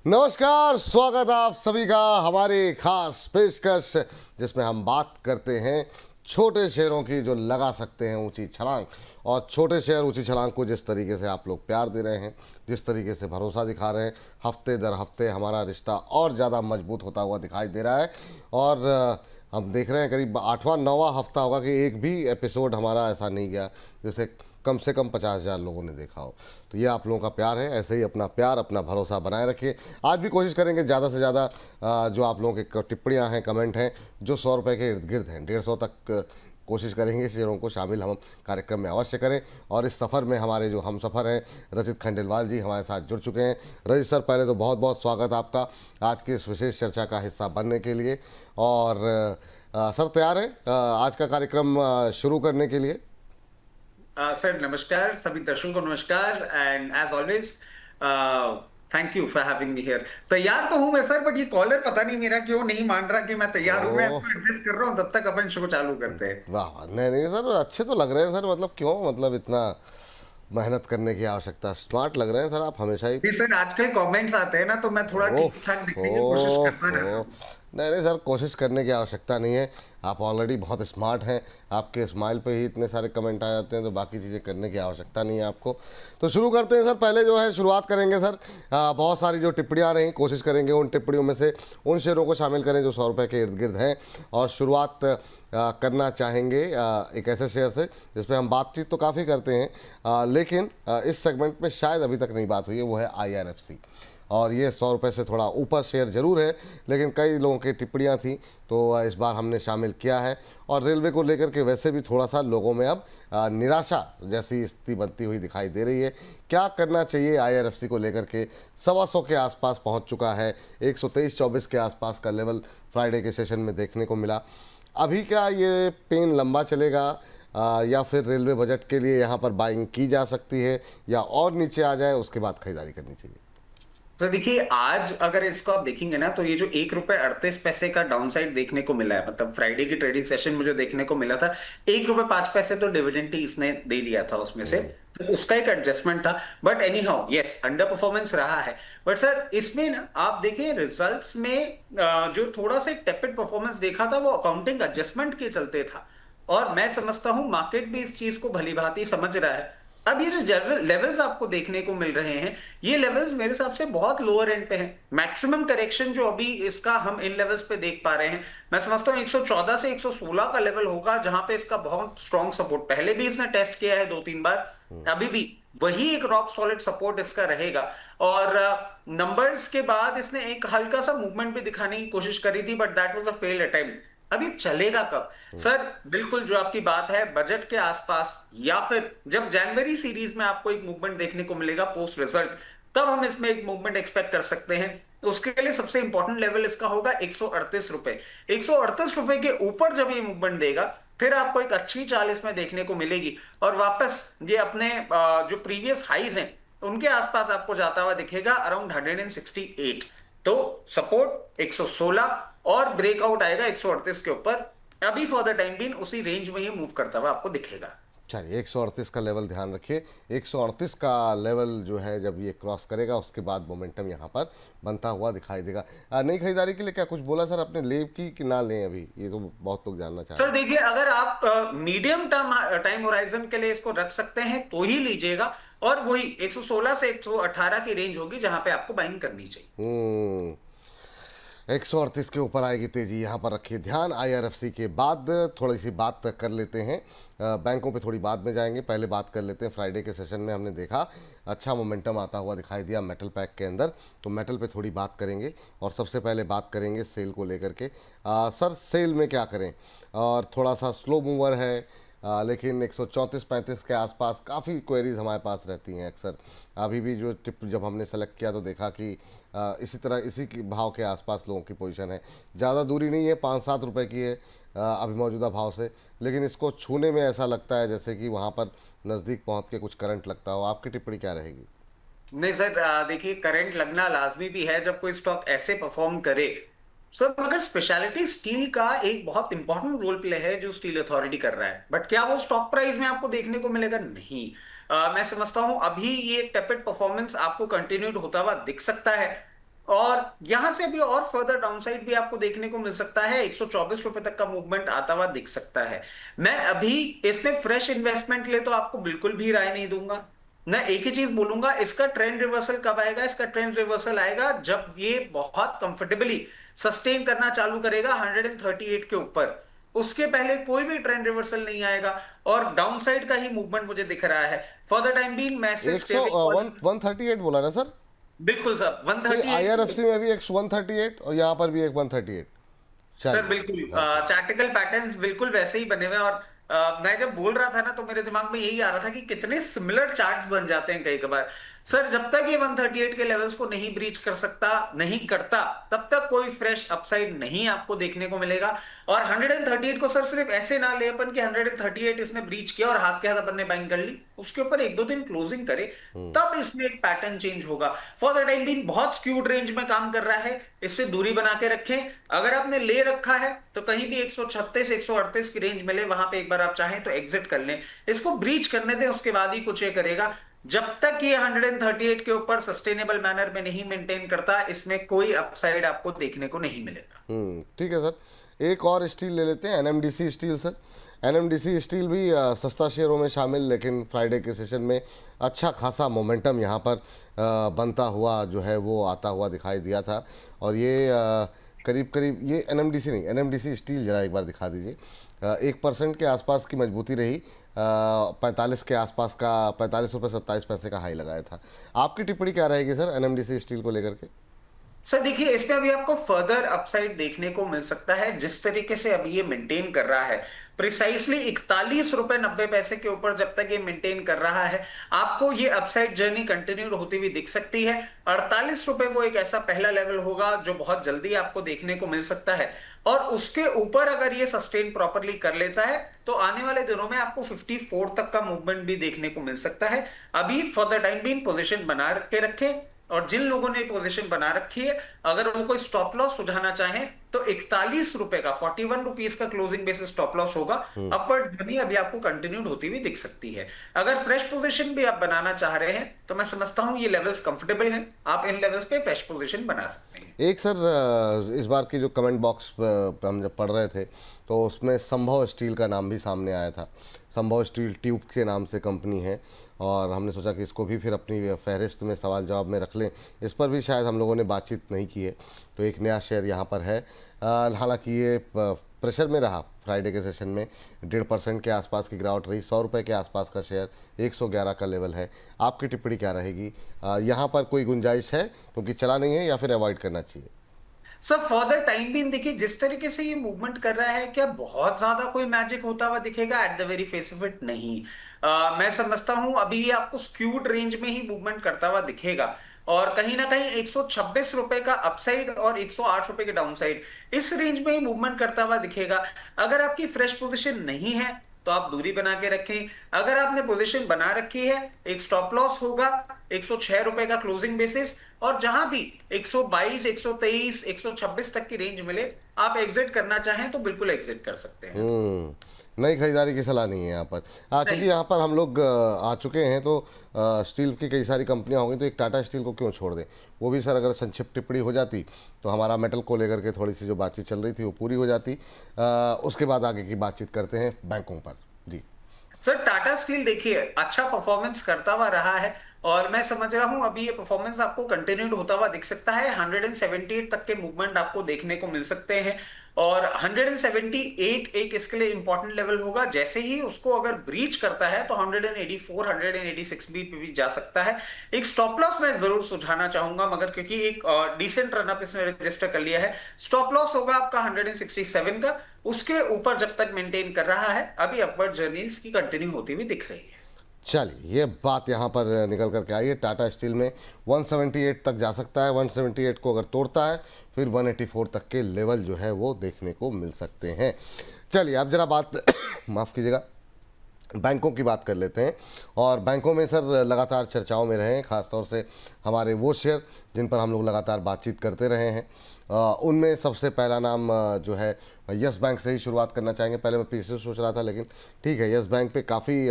नमस्कार, स्वागत आप सभी का हमारी खास पेशकश जिसमें हम बात करते हैं छोटे शेयरों की जो लगा सकते हैं ऊंची छलांग। और छोटे शेयर ऊंची छलांग को जिस तरीके से आप लोग प्यार दे रहे हैं, जिस तरीके से भरोसा दिखा रहे हैं, हफ्ते दर हफ्ते हमारा रिश्ता और ज़्यादा मजबूत होता हुआ दिखाई दे रहा है। और हम देख रहे हैं करीब 8वां 9वां हफ्ता होगा कि एक भी एपिसोड हमारा ऐसा नहीं गया जैसे कम से कम 50,000 लोगों ने देखा हो। तो ये आप लोगों का प्यार है, ऐसे ही अपना प्यार अपना भरोसा बनाए रखिए। आज भी कोशिश करेंगे ज़्यादा से ज़्यादा जो आप लोगों की टिप्पणियाँ हैं, कमेंट हैं, जो 100 रुपये के इर्द गिर्द हैं, 150 तक कोशिश करेंगे शेयरों को शामिल हम कार्यक्रम में अवश्य करें। और इस सफ़र में हमारे जो हम सफ़र हैं, रजित खंडेलवाल जी हमारे साथ जुड़ चुके हैं। रजित सर, पहले तो बहुत बहुत स्वागत आपका आज की इस विशेष चर्चा का हिस्सा बनने के लिए। और सर तैयार हैं आज का कार्यक्रम शुरू करने के लिए? सर नमस्कार, सभी दर्शकों को नमस्कार and as always thank you for having me here. तैयार तो हूं मैं सर, बट ये कॉलर पता नहीं मेरा क्यों नहीं मान रहा कि मैं तैयार हूं। मैं इसको एडजस्ट कर रहा हूं, तब तक अपन शो चालू करते हैं। वाह वाह, नहीं नहीं सर, अच्छे तो लग रहे हैं सर। मतलब क्यों, मतलब इतना मेहनत करने की आवश्यकता, स्मार्ट लग रहे हैं सर आप हमेशा ही। जी सर, आजकल कमेंट्स आते हैं ना, तो मैं थोड़ा ठीक ओफ ठाक दिखने की कोशिश करता रहता ओह, हूँ। नहीं नहीं सर, कोशिश करने की आवश्यकता नहीं है। आप ऑलरेडी बहुत स्मार्ट हैं, आपके स्माइल पे ही इतने सारे कमेंट आ जाते हैं, तो बाकी चीज़ें करने की आवश्यकता नहीं है आपको। तो शुरू करते हैं सर। पहले जो है शुरुआत करेंगे सर, बहुत सारी जो टिप्पणियाँ रहीं, कोशिश करेंगे उन टिप्पणियों में से उन शेयरों को शामिल करें जो 100 रुपये के इर्द गिर्द हैं। और शुरुआत करना चाहेंगे एक ऐसे शेयर से जिस पे हम बातचीत तो काफ़ी करते हैं, लेकिन इस सेगमेंट में शायद अभी तक नहीं बात हुई है, वो है IRFC। और ये 100 रुपये से थोड़ा ऊपर शेयर ज़रूर है, लेकिन कई लोगों की टिप्पणियाँ थी तो इस बार हमने शामिल किया है। और रेलवे को लेकर के वैसे भी थोड़ा सा लोगों में अब निराशा जैसी स्थिति बनती हुई दिखाई दे रही है। क्या करना चाहिए IRFC को लेकर के? 125 के आसपास पहुंच चुका है, 123-24 के आसपास का लेवल फ्राइडे के सेशन में देखने को मिला। अभी क्या ये पेन लंबा चलेगा, या फिर रेलवे बजट के लिए यहाँ पर बाइंग की जा सकती है, या और नीचे आ जाए उसके बाद खरीदारी करनी चाहिए? तो देखिए, आज अगर इसको आप देखेंगे ना, तो ये जो 1 रुपए 38 पैसे का डाउन साइड देखने को मिला है, मतलब फ्राइडे की ट्रेडिंग सेशन मुझे देखने को मिला था, 1 रुपए 5 पैसे तो डिविडेंड ही इसने दे दिया था उसमें से, तो उसका एक एडजस्टमेंट था। But any how yes, under performance रहा है। बट सर इसमें ना आप देखिए रिजल्ट्स में जो थोड़ा सा टेपिड परफॉर्मेंस देखा था, वो अकाउंटिंग एडजस्टमेंट के चलते था। और मैं समझता हूं मार्केट भी इस चीज को भली भांति समझ रहा है। अब ये जो लेवल्स आपको देखने को मिल रहे हैं, ये लेवल्स मेरे हिसाब से बहुत लोअर एंड पे हैं। मैक्सिमम करेक्शन जो अभी इसका हम इन लेवल्स पे देख पा रहे हैं, मैं समझता हूँ 114 से 116 का लेवल होगा, जहां पे इसका बहुत स्ट्रॉन्ग सपोर्ट, पहले भी इसने टेस्ट किया है 2-3 बार, अभी भी वही एक रॉक सॉलिड सपोर्ट इसका रहेगा। और नंबर्स के बाद इसने एक हल्का सा मूवमेंट भी दिखाने की कोशिश करी थी, but that was a failed attempt. अब ये चलेगा कब सर? बिल्कुल जो आपकी बात है, बजट के आसपास, या फिर जब जनवरी सीरीज में आपको एक मूवमेंट देखने को मिलेगा पोस्ट रिजल्ट, तब हम इसमें एक मूवमेंट एक्सपेक्ट कर सकते हैं। उसके लिए सबसे इंपॉर्टेंट लेवल इसका होगा 138 रुपए। 138 रुपए के ऊपर जब ये मूवमेंट देगा, फिर आपको एक अच्छी चाल इसमें देखने को मिलेगी, और वापस ये अपने जो प्रीवियस हाईज हैं उनके आसपास आपको जाता हुआ दिखेगा, अराउंड 168। तो सपोर्ट 116 और ब्रेकआउट आएगा 138 के ऊपर। अभी फॉर द टाइम बीइंग उसी रेंज में ही मूव करता हुआ आपको दिखेगा। चलिए, 138 का लेवल ध्यान रखिए। 138 का लेवल जो है जब ये क्रॉस करेगा उसके बाद मोमेंटम यहाँ पर बनता हुआ दिखाई देगा। नई खरीदारी के लिए क्या कुछ बोला सर आपने, लेव की कि ना लें अभी? ये तो बहुत लोग जानना चाह रहे सर देखिए, अगर आप मीडियम टर्म टाइम होराइजन के लिए इसको रख सकते हैं तो ही लीजिएगा, और वही 116 से 118 की रेंज होगी जहां पे आपको बाइंग करनी चाहिए। 138 के ऊपर आएगी तेजी, यहाँ पर रखिए ध्यान। IRFC के बाद थोड़ी सी बात कर लेते हैं, बैंकों पे थोड़ी बाद में जाएंगे, पहले बात कर लेते हैं। फ्राइडे के सेशन में हमने देखा अच्छा मोमेंटम आता हुआ दिखाई दिया मेटल पैक के अंदर, तो मेटल पे थोड़ी बात करेंगे। और सबसे पहले बात करेंगे सेल को लेकर के। सर सेल में क्या करें? और थोड़ा सा स्लो मूवर है, लेकिन 134-35 के आसपास काफ़ी क्वेरीज हमारे पास रहती हैं अक्सर। अभी भी जो टिप जब हमने सेलेक्ट किया तो देखा कि इसी तरह इसी की भाव के आसपास लोगों की पोजीशन है, ज़्यादा दूरी नहीं है, 5-7 रुपए की है अभी मौजूदा भाव से, लेकिन इसको छूने में ऐसा लगता है जैसे कि वहाँ पर नज़दीक पहुँच के कुछ करंट लगता हो। आपकी टिप्पणी क्या रहेगी? नहीं सर, देखिए करंट लगना लाजमी भी है जब कोई स्टॉक ऐसे परफॉर्म करे। सर मगर स्पेशलिटी स्टील का एक बहुत इंपॉर्टेंट रोल प्ले है जो स्टील अथॉरिटी कर रहा है, बट क्या वो स्टॉक प्राइस में आपको देखने को मिलेगा? नहीं। मैं समझता हूं अभी ये टेपेड परफॉर्मेंस आपको कंटिन्यूड होता हुआ दिख सकता है। और यहां से भी और फर्दर डाउनसाइड भी आपको देखने को मिल सकता है, 124 रुपए तक का मूवमेंट आता हुआ दिख सकता है। मैं अभी इसमें फ्रेश इन्वेस्टमेंट ले तो आपको बिल्कुल भी राय नहीं दूंगा। मैं एक ही चीज बोलूंगा, इसका ट्रेंड रिवर्सल कब आएगा? इसका ट्रेंड रिवर्सल आएगा जब ये बहुत कंफर्टेबली सस्टेन करना चालू करेगा 138 के ऊपर। उसके पहले कोई भी ट्रेंड रिवर्सल नहीं आएगा और डाउनसाइड का ही मूवमेंट मुझे दिख रहा है। फॉर द टाइम बीइंग मैं से एक सौ स्टेबल कॉल। 138 बोला ना सर? बिल्कुल सर, तो 138। IRFC में भी एक 138 और यहाँ पर भी एक 138। सर चलिए। बिल्कुल ओके। चार्टिकल पैटर्न्स बिल्कुल वैसे ही बने हुए हैं। और मैं जब बोल रहा था ना तो मेरे दिमाग में यही आ रहा था कि कितने सिमिलर चार्ट्स बन जाते हैं कई कबार। सर जब तक ये 138 के लेवल्स को नहीं ब्रीच कर सकता, नहीं करता, तब तक कोई फ्रेश अपसाइड नहीं आपको देखने को मिलेगा। और 138 को सर सिर्फ ऐसे ना ले अपन कि 138 इसने ब्रीच किया और हाथ के हाथ अपन ने बाइंग कर ली, उसके ऊपर एक दो दिन क्लोजिंग करे, तब इसमें एक पैटर्न चेंज होगा। फॉर द टाइम बीइंग बहुत स्क्यूड रेंज में काम कर रहा है, इससे दूरी बना के रखें। अगर आपने ले रखा है तो कहीं भी 136 138 की रेंज मिले वहां पे एक बार आप चाहें तो एग्जिट कर लें, इसको ब्रीच करने दें, उसके बाद ही कुछ ये करेगा। जब तक ये 138 के ऊपर सस्टेनेबल मैनर में नहीं मेंटेन करता, इसमें कोई अपसाइड आपको देखने को नहीं मिलेगा। ठीक है सर। एक और स्टील ले लेते हैं, NMDC steel sir. NMDC steel भी सस्ता शेयरों में शामिल, लेकिन फ्राइडे के सेशन में अच्छा खासा मोमेंटम यहाँ पर बनता हुआ जो है वो आता हुआ दिखाई दिया था। और ये करीब करीब ये NMDC नहीं, NMDC स्टील जरा एक बार दिखा दीजिए। 1% के आसपास की मजबूती रही, 45 के आसपास का, 45 रुपये 27 पैसे का हाई लगाया था। आपकी टिप्पणी क्या रहेगी सर NMDC स्टील को लेकर के? सर देखिए, इसमें अभी आपको फर्दर अपसाइड देखने को मिल सकता है। जिस तरीके से अभी ये मेंटेन कर रहा है, प्रिसाइसली 41 रुपए 90 पैसे के ऊपर जब तक ये मेंटेन कर रहा है, आपको ये अपसाइड जर्नी कंटिन्यू होती हुई दिख सकती है। 48 रुपए वो एक ऐसा पहला लेवल होगा जो बहुत जल्दी आपको देखने को मिल सकता है। और उसके ऊपर अगर ये सस्टेन प्रॉपरली कर लेता है तो आने वाले दिनों में आपको 54 तक का मूवमेंट भी देखने को मिल सकता है। अभी for the time being position बना के रखें। और जिन लोगों ने पोजीशन बना रखी है, अगर वो कोई स्टॉप लॉस सुझाना चाहें तो 41 रुपए का, 41 रुपीज का क्लोजिंग बेसिस स्टॉप लॉस होगा। अपवर्ड जर्नी अभी आपको कंटिन्यूड होती हुई दिख सकती है। अगर फ्रेश पोजीशन भी आप बनाना चाह रहे हैं तो मैं समझता हूं ये लेवल्स कंफर्टेबल हैं, आप इन लेवल्स पे फ्रेश पोजीशन बना सकते हैं। एक सर, इस बार की जो कमेंट बॉक्स हम जब पढ़ रहे थे तो उसमें संभव स्टील का नाम भी सामने आया था। संभव स्टील ट्यूब के नाम से कंपनी है और हमने सोचा कि इसको भी फिर अपनी फहरिस्त में सवाल जवाब में रख लें। इस पर भी शायद हम लोगों ने बातचीत नहीं की है, तो एक नया शेयर यहाँ पर है। हालांकि ये प्रेशर में रहा, फ्राइडे के सेशन में 1.5% के आसपास की गिरावट रही। 100 रुपये के आसपास का शेयर, 111 का लेवल है। आपकी टिप्पणी क्या रहेगी? यहाँ पर कोई गुंजाइश है क्योंकि चला नहीं है, या फिर अवॉइड करना चाहिए? सर फॉर द टाइम भी देखिए, जिस तरीके से ये मूवमेंट कर रहा है, क्या बहुत ज्यादा कोई मैजिक होता हुआ दिखेगा? At the very face of it नहीं। मैं समझता हूं अभी ये आपको स्क्यूड रेंज में ही मूवमेंट करता हुआ दिखेगा। और कहीं ना कहीं 126 रुपए का अपसाइड और 108 रुपए के डाउनसाइड, इस रेंज में ही मूवमेंट करता हुआ दिखेगा। अगर आपकी फ्रेश पोजीशन नहीं है तो आप दूरी बना के रखें। अगर आपने पोजीशन बना रखी है, एक स्टॉप लॉस होगा 106 रुपए का क्लोजिंग बेसिस, और जहां भी 122 123 126 तक की रेंज मिले, आप एग्जिट करना चाहें तो बिल्कुल एग्जिट कर सकते हैं। नई खरीदारी की सलाह नहीं है यहाँ पर। चूँकि नहीं। यहाँ पर हम लोग आ चुके हैं तो स्टील की कई सारी कंपनियाँ होंगी, तो एक टाटा स्टील को क्यों छोड़ दें? वो भी सर अगर संक्षिप्त टिप्पणी हो जाती तो हमारा मेटल को लेकर के थोड़ी सी जो बातचीत चल रही थी वो पूरी हो जाती। उसके बाद आगे की बातचीत करते हैं बैंकों पर। जी सर टाटा स्टील देखिए अच्छा परफॉर्मेंस करता हुआ रहा है, और मैं समझ रहा हूं अभी ये परफॉर्मेंस आपको कंटिन्यूड होता हुआ दिख सकता है। 178 तक के मूवमेंट आपको देखने को मिल सकते हैं, और 178 एक इसके लिए इंपॉर्टेंट लेवल होगा। जैसे ही उसको अगर ब्रीच करता है तो 184 186 भी जा सकता है। एक स्टॉप लॉस मैं जरूर सुझाना चाहूंगा, मगर क्योंकि एक डिसेंट रनअप इसने रजिस्टर कर लिया है, स्टॉप लॉस होगा आपका 167 का। उसके ऊपर जब तक मेंटेन कर रहा है, अभी अपवर्ड जर्नी इसकी कंटिन्यू होती हुई दिख रही है। चलिए, ये बात यहाँ पर निकल करके आई है। टाटा स्टील में 178 तक जा सकता है। 178 को अगर तोड़ता है फिर 184 तक के लेवल जो है वो देखने को मिल सकते हैं। चलिए अब जरा बात माफ़ कीजिएगा, बैंकों की बात कर लेते हैं। और बैंकों में सर लगातार चर्चाओं में रहे हैं, ख़ासतौर से हमारे वो शेयर जिन पर हम लोग लगातार बातचीत करते रहे हैं। उनमें सबसे पहला नाम जो है यस बैंक से ही शुरुआत करना चाहेंगे। पहले मैं पीछे सोच रहा था, लेकिन ठीक है, यस बैंक पे काफ़ी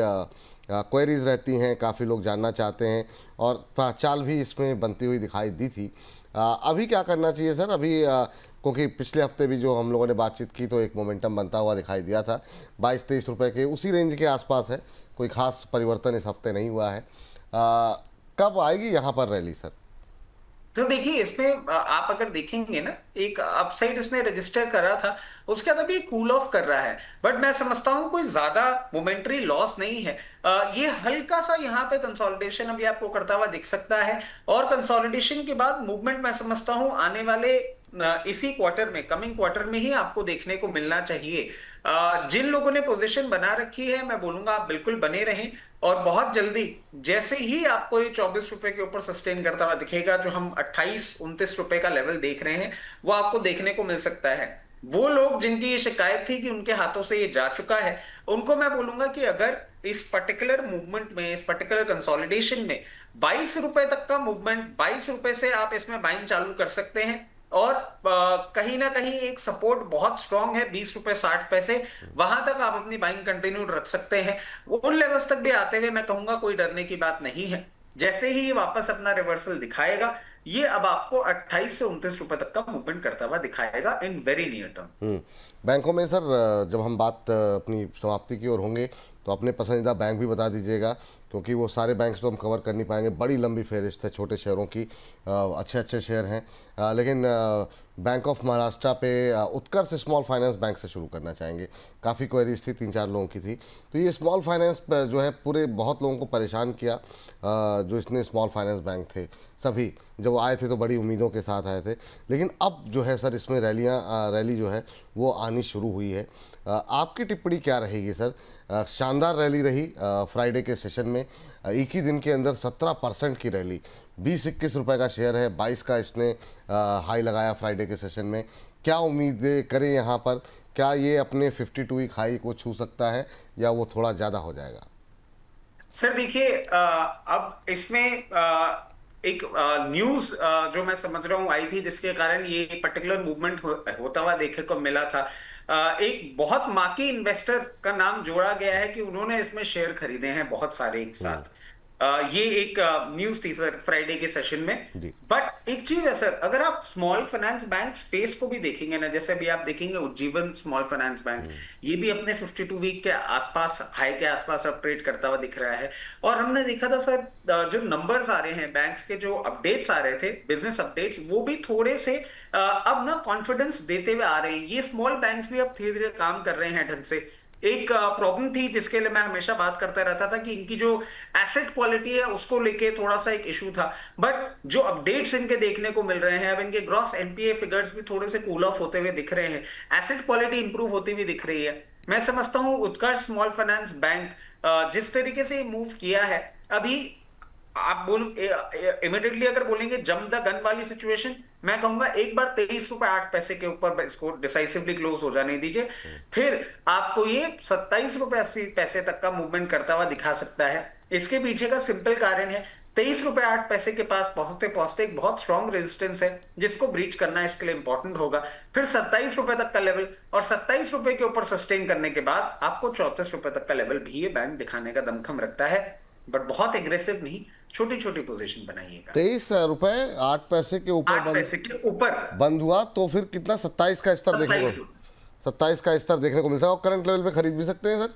क्वेरीज रहती हैं, काफ़ी लोग जानना चाहते हैं और चाल भी इसमें बनती हुई दिखाई दी थी। अभी क्या करना चाहिए सर? अभी क्योंकि पिछले हफ्ते भी जो हम लोगों ने बातचीत की तो एक मोमेंटम बनता हुआ दिखाई दिया था, 22-23 रुपए के उसी रेंज के आसपास है, कोई खास परिवर्तन इस हफ्ते नहीं हुआ है। कब आएगी यहाँ पर रैली सर? तो देखिए इसमें आप अगर देखेंगे ना, एक अपसाइड इसने रजिस्टर करा था, उसके बाद अभी कूल ऑफ कर रहा है, बट मैं समझता हूं कोई ज्यादा मोमेंटरी लॉस नहीं है। ये हल्का सा यहाँ पे कंसोलिडेशन अभी आपको करता हुआ दिख सकता है, और कंसोलिडेशन के बाद मूवमेंट मैं समझता हूं आने वाले इसी क्वार्टर में, कमिंग क्वार्टर में ही आपको देखने को मिलना चाहिए। जिन लोगों ने पोजीशन बना रखी है, मैं बोलूंगा आप बिल्कुल बने रहें, और बहुत जल्दी जैसे ही आपको ये 24 रुपए के ऊपर सस्टेन करता हुआ दिखेगा, जो हम 28-29 रुपए का लेवल देख रहे हैं, वो आपको देखने को मिल सकता है। वो लोग जिनकी ये शिकायत थी कि उनके हाथों से ये जा चुका है, उनको मैं बोलूंगा कि अगर इस पर्टिकुलर मूवमेंट में, इस पर्टिकुलर कंसोलिडेशन में 22 रुपए तक का मूवमेंट, 22 रुपए से आप इसमें बाइंग चालू कर सकते हैं, और कहीं ना कहीं एक सपोर्ट बहुत स्ट्रांग है 20 रुपए 60 पैसे, वहां तक आप अपनी बाइंग कंटिन्यू रख सकते हैं। उन लेवल्स तक भी आते हुए मैं कहूंगा कोई डरने की बात नहीं है। जैसे ही ये वापस अपना रिवर्सल दिखाएगा, ये अब आपको 28 से 29 रुपए तक का मूवमेंट करता हुआ दिखाएगा इन वेरी नियर टर्म। बैंकों में सर, जब हम बात अपनी समाप्ति की ओर होंगे तो अपने पसंदीदा बैंक भी बता दीजिएगा, क्योंकि वो सारे बैंक्स तो हम कवर कर नहीं पाएंगे, बड़ी लंबी फहरिस्त है छोटे शेयरों की, अच्छे अच्छे शेयर हैं। लेकिन बैंक ऑफ महाराष्ट्र पे उत्कर्ष स्मॉल फाइनेंस बैंक से शुरू करना चाहेंगे। काफ़ी क्वेरीज थी, 3-4 लोगों की थी, तो ये स्मॉल फाइनेंस जो है पूरे बहुत लोगों को परेशान किया। जो इसने स्मॉल फाइनेंस बैंक थे सभी, जब वो आए थे तो बड़ी उम्मीदों के साथ आए थे, लेकिन अब जो है सर इसमें रैली जो है वो आनी शुरू हुई है। आपकी टिप्पणी क्या रहेगी सर? शानदार रैली रही फ्राइडे के सेशन में, एक ही दिन के अंदर 17% की रैली, 20-21 रुपए का शेयर है, 22 का इसने हाई लगाया फ्राइडे के सेशन में। क्या उम्मीदें करें यहाँ पर? क्या ये अपने 52 वीक हाई को छू सकता है या वो थोड़ा ज़्यादा हो जाएगा? सर देखिए, अब इसमें एक न्यूज जो मैं समझ रहा हूं आई थी, जिसके कारण ये पर्टिकुलर मूवमेंट होता हुआ देखने को मिला था। एक बहुत मार्की इन्वेस्टर का नाम जोड़ा गया है कि उन्होंने इसमें शेयर खरीदे हैं बहुत सारे एक साथ। ये एक न्यूज थी सर फ्राइडे के सेशन में। जी। बट एक चीज है सर, अगर आप स्मॉल फाइनेंस बैंक स्पेस को भी देखेंगे ना, जैसे अभी आप देखेंगे उज्जीवन स्मॉल फाइनेंस बैंक, ये भी अपने 52 वीक के आसपास, हाई के आसपास अब ट्रेड करता हुआ दिख रहा है। और हमने देखा था सर, जो नंबर्स आ रहे हैं बैंक्स के, जो अपडेट्स आ रहे थे, बिजनेस अपडेट्स, वो भी थोड़े से अब ना कॉन्फिडेंस देते हुए आ रहे हैं। ये स्मॉल बैंक्स भी अब धीरे धीरे काम कर रहे हैं ढंग से। एक प्रॉब्लम थी जिसके लिए मैं हमेशा बात करता रहता था कि इनकी जो एसेट क्वालिटी है उसको लेके थोड़ा सा एक इशू था, बट जो अपडेट्स इनके देखने को मिल रहे हैं, अब इनके ग्रॉस एनपीए फिगर्स भी थोड़े से कूल ऑफ होते हुए दिख रहे हैं, एसेट क्वालिटी इंप्रूव होती हुई दिख रही है। मैं समझता हूं उत्कर्ष स्मॉल फाइनेंस बैंक जिस तरीके से मूव किया है, अभी आप बोल इमिडिएटली अगर बोलेंगे जंप द गन वाली सिचुएशन, मैं कहूंगा एक बार 23 रुपए 8 पैसे के ऊपर इसको डिसाइसिवली क्लोज हो जाने दीजिए, फिर आपको ये 27 रुपए 80 पैसे तक का मूवमेंट करता हुआ दिखा सकता है। इसके पीछे का सिंपल कारण है, 23 रुपए 8 पैसे के पास पहुंचते पहुंचते एक बहुत स्ट्रॉन्ग रेजिस्टेंस है जिसको ब्रीच करना इसके लिए इंपॉर्टेंट होगा। फिर 27 रुपए तक का लेवल, और 27 रुपए के ऊपर सस्टेन करने के बाद आपको 34 रुपए तक का लेवल भी ये बैंक दिखाने का दमखम रखता है, बट बहुत एग्रेसिव नहीं, छोटी छोटी पोजीशन बनाइएगा। 23 रुपए 8 पैसे के ऊपर 8 पैसे के ऊपर बंद हुआ तो फिर कितना? 27 का स्तर देखने को 27 का स्तर देखने को मिलता है, और करंट लेवल पे खरीद भी सकते हैं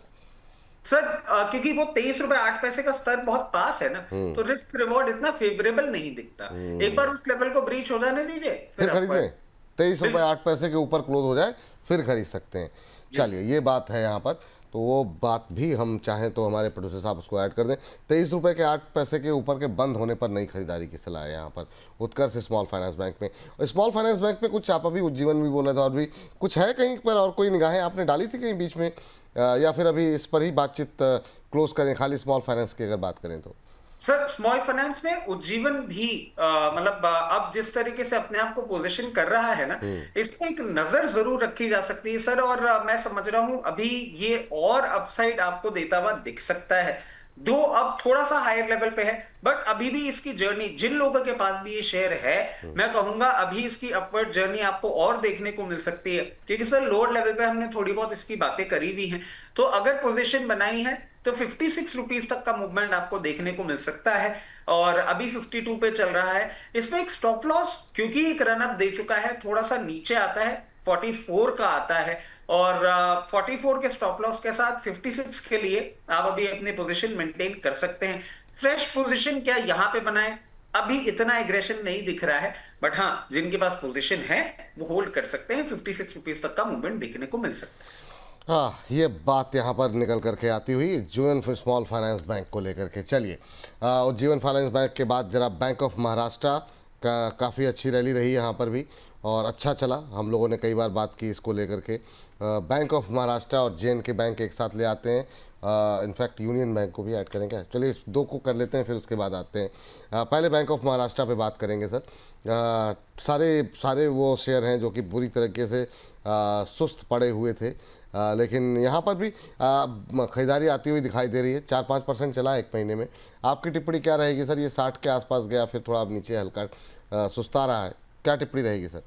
सर? क्योंकि वो 23 रुपए 8 पैसे का स्तर बहुत पास है ना, तो रिस्क रिवॉर्ड इतना फेवरेबल नहीं दिखता। एक बार उस लेवल को ब्रीच हो जाने दीजिए, फिर खरीद लें। 23 रुपए 8 पैसे के ऊपर क्लोज हो जाए फिर खरीद सकते हैं। चलिए, ये बात है यहाँ पर, तो वो बात भी हम चाहें तो हमारे प्रोड्यूसर साहब उसको ऐड कर दें। 23 रुपए 8 पैसे के ऊपर के बंद होने पर नई खरीदारी की सलाह है यहाँ पर उत्कर्ष स्मॉल फाइनेंस बैंक में। स्मॉल फाइनेंस बैंक में कुछ आप अभी उज्जीवन भी बोला था, और भी कुछ है कहीं पर, और कोई निगाहें आपने डाली थी कहीं बीच में, या फिर अभी इस पर ही बातचीत क्लोज करें, खाली स्मॉल फाइनेंस की अगर बात करें तो? सर स्मॉल फाइनेंस में उज्जीवन भी मतलब अब जिस तरीके से अपने आप को पोजीशन कर रहा है ना, इसमें एक नजर जरूर रखी जा सकती है सर। और मैं समझ रहा हूं अभी ये और अपसाइड आपको देता हुआ दिख सकता है। दो अब थोड़ा सा हायर लेवल पे है, बट अभी भी इसकी जर्नी, जिन लोगों के पास भी ये शेयर है, मैं कहूंगा अभी इसकी अपवर्ड जर्नी आपको और देखने को मिल सकती है, क्योंकि सर लोअर लेवल पे हमने थोड़ी बहुत इसकी बातें करी भी हैं। तो अगर पोजीशन बनाई है तो 56 रुपीज तक का मूवमेंट आपको देखने को मिल सकता है, और अभी 52 पे चल रहा है। इसमें एक स्टॉप लॉस, क्योंकि एक रन अप दे चुका है, थोड़ा सा नीचे आता है, 44 का आता है, और 44 के स्टॉप लॉस के साथ 56 के लिए आप अभी अपनी पोजीशन मेंटेन कर सकते हैं। फ्रेश पोजीशन क्या यहां पे बनाए, अभी इतना एग्रेशन नहीं दिख रहा है, बट हाँ जिनके पास पोजीशन है वो होल्ड कर सकते हैं, 56 रुपीज तक का मूवमेंट देखने को मिल सकता है। हाँ, ये बात यहाँ पर निकल करके आती हुई जीवन स्मॉल फाइनेंस बैंक को लेकर के। चलिए, और जीवन फाइनेंस बैंक के बाद जरा बैंक ऑफ महाराष्ट्र का काफ़ी अच्छी रैली रही यहाँ पर भी, और अच्छा चला। हम लोगों ने कई बार बात की इसको लेकर के। बैंक ऑफ महाराष्ट्र और जे बैंक एक साथ ले आते हैं, इनफैक्ट यूनियन बैंक को भी ऐड करेंगे। चलिए इस दो को कर लेते हैं, फिर उसके बाद आते हैं। पहले बैंक ऑफ महाराष्ट्र पे बात करेंगे सर। सारे सारे वो शेयर हैं जो कि बुरी तरीके से सुस्त पड़े हुए थे, लेकिन यहाँ पर भी खरीदारी आती हुई दिखाई दे रही है। 4-5% चला एक महीने में। आपकी टिप्पणी क्या रहेगी सर? ये 60 के आसपास गया, फिर थोड़ा अब नीचे हल्का सुस्ता रहा है, क्या टिप्पणी रहेगी सर?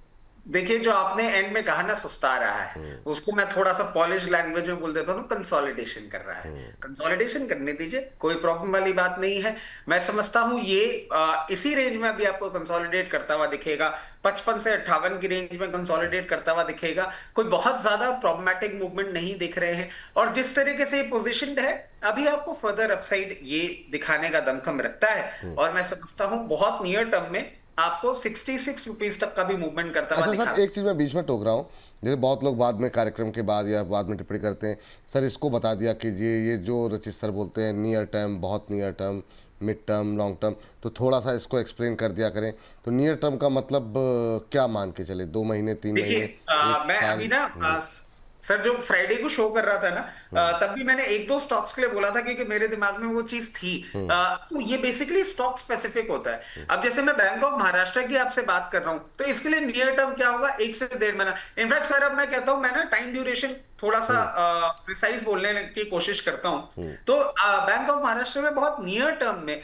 देखिए, जो आपने एंड में कहा ना सुस्ता रहा है, उसको मैं थोड़ा सा पॉलिश लैंग्वेज में बोल देता हूँ, कंसोलिडेशन कर रहा है। कंसोलिडेशन करने दीजिए, कोई प्रॉब्लम वाली बात नहीं है। मैं समझता हूँ ये इसी रेंज में अभी आपको कंसोलिडेट करता हुआ दिखेगा, 55 से 58 की रेंज में कंसोलिडेट करता हुआ दिखेगा। कोई बहुत ज्यादा प्रॉब्लमैटिक मूवमेंट नहीं दिख रहे हैं, और जिस तरीके से ये पोजिशनड है अभी आपको फर्दर अपसाइड ये दिखाने का दमखम रखता है, और मैं समझता हूँ बहुत नियर टर्म में आपको 66 रुपीज तक का भी मूवमेंट करता हुआ अच्छा सर, एक चीज़ मैं बीच में टोक रहा हूँ। जैसे बहुत लोग बाद में कार्यक्रम के बाद या बाद में टिप्पणी करते हैं, सर इसको बता दिया कि ये जो रचित सर बोलते हैं नियर टर्म, बहुत near term, mid term, long term, तो थोड़ा सा इसको एक्सप्लेन कर दिया करें। तो नियर टर्म का मतलब क्या मान के चले? 2 महीने, 3 महीने, देखिए, एक मैं साल? अभी ना सर जो फ्राइडे को शो कर रहा था ना, तब भी मैंने एक दो स्टॉक्स के लिए बोला था, क्योंकि मेरे दिमाग में वो चीज थी। तो ये बेसिकली स्टॉक स्पेसिफिक होता है। अब जैसे मैं बैंक ऑफ महाराष्ट्र की आपसे बात कर रहा हूं, तो इसके लिए नियर टर्म क्या होगा, 1 से 1.5 महीना। इनफैक्ट सर अब मैं कहता हूं, मैं ना टाइम ड्यूरेशन थोड़ा सा प्रिसाइज बोलने की कोशिश करता हूं। तो बैंक ऑफ महाराष्ट्र में बहुत नियर टर्म में,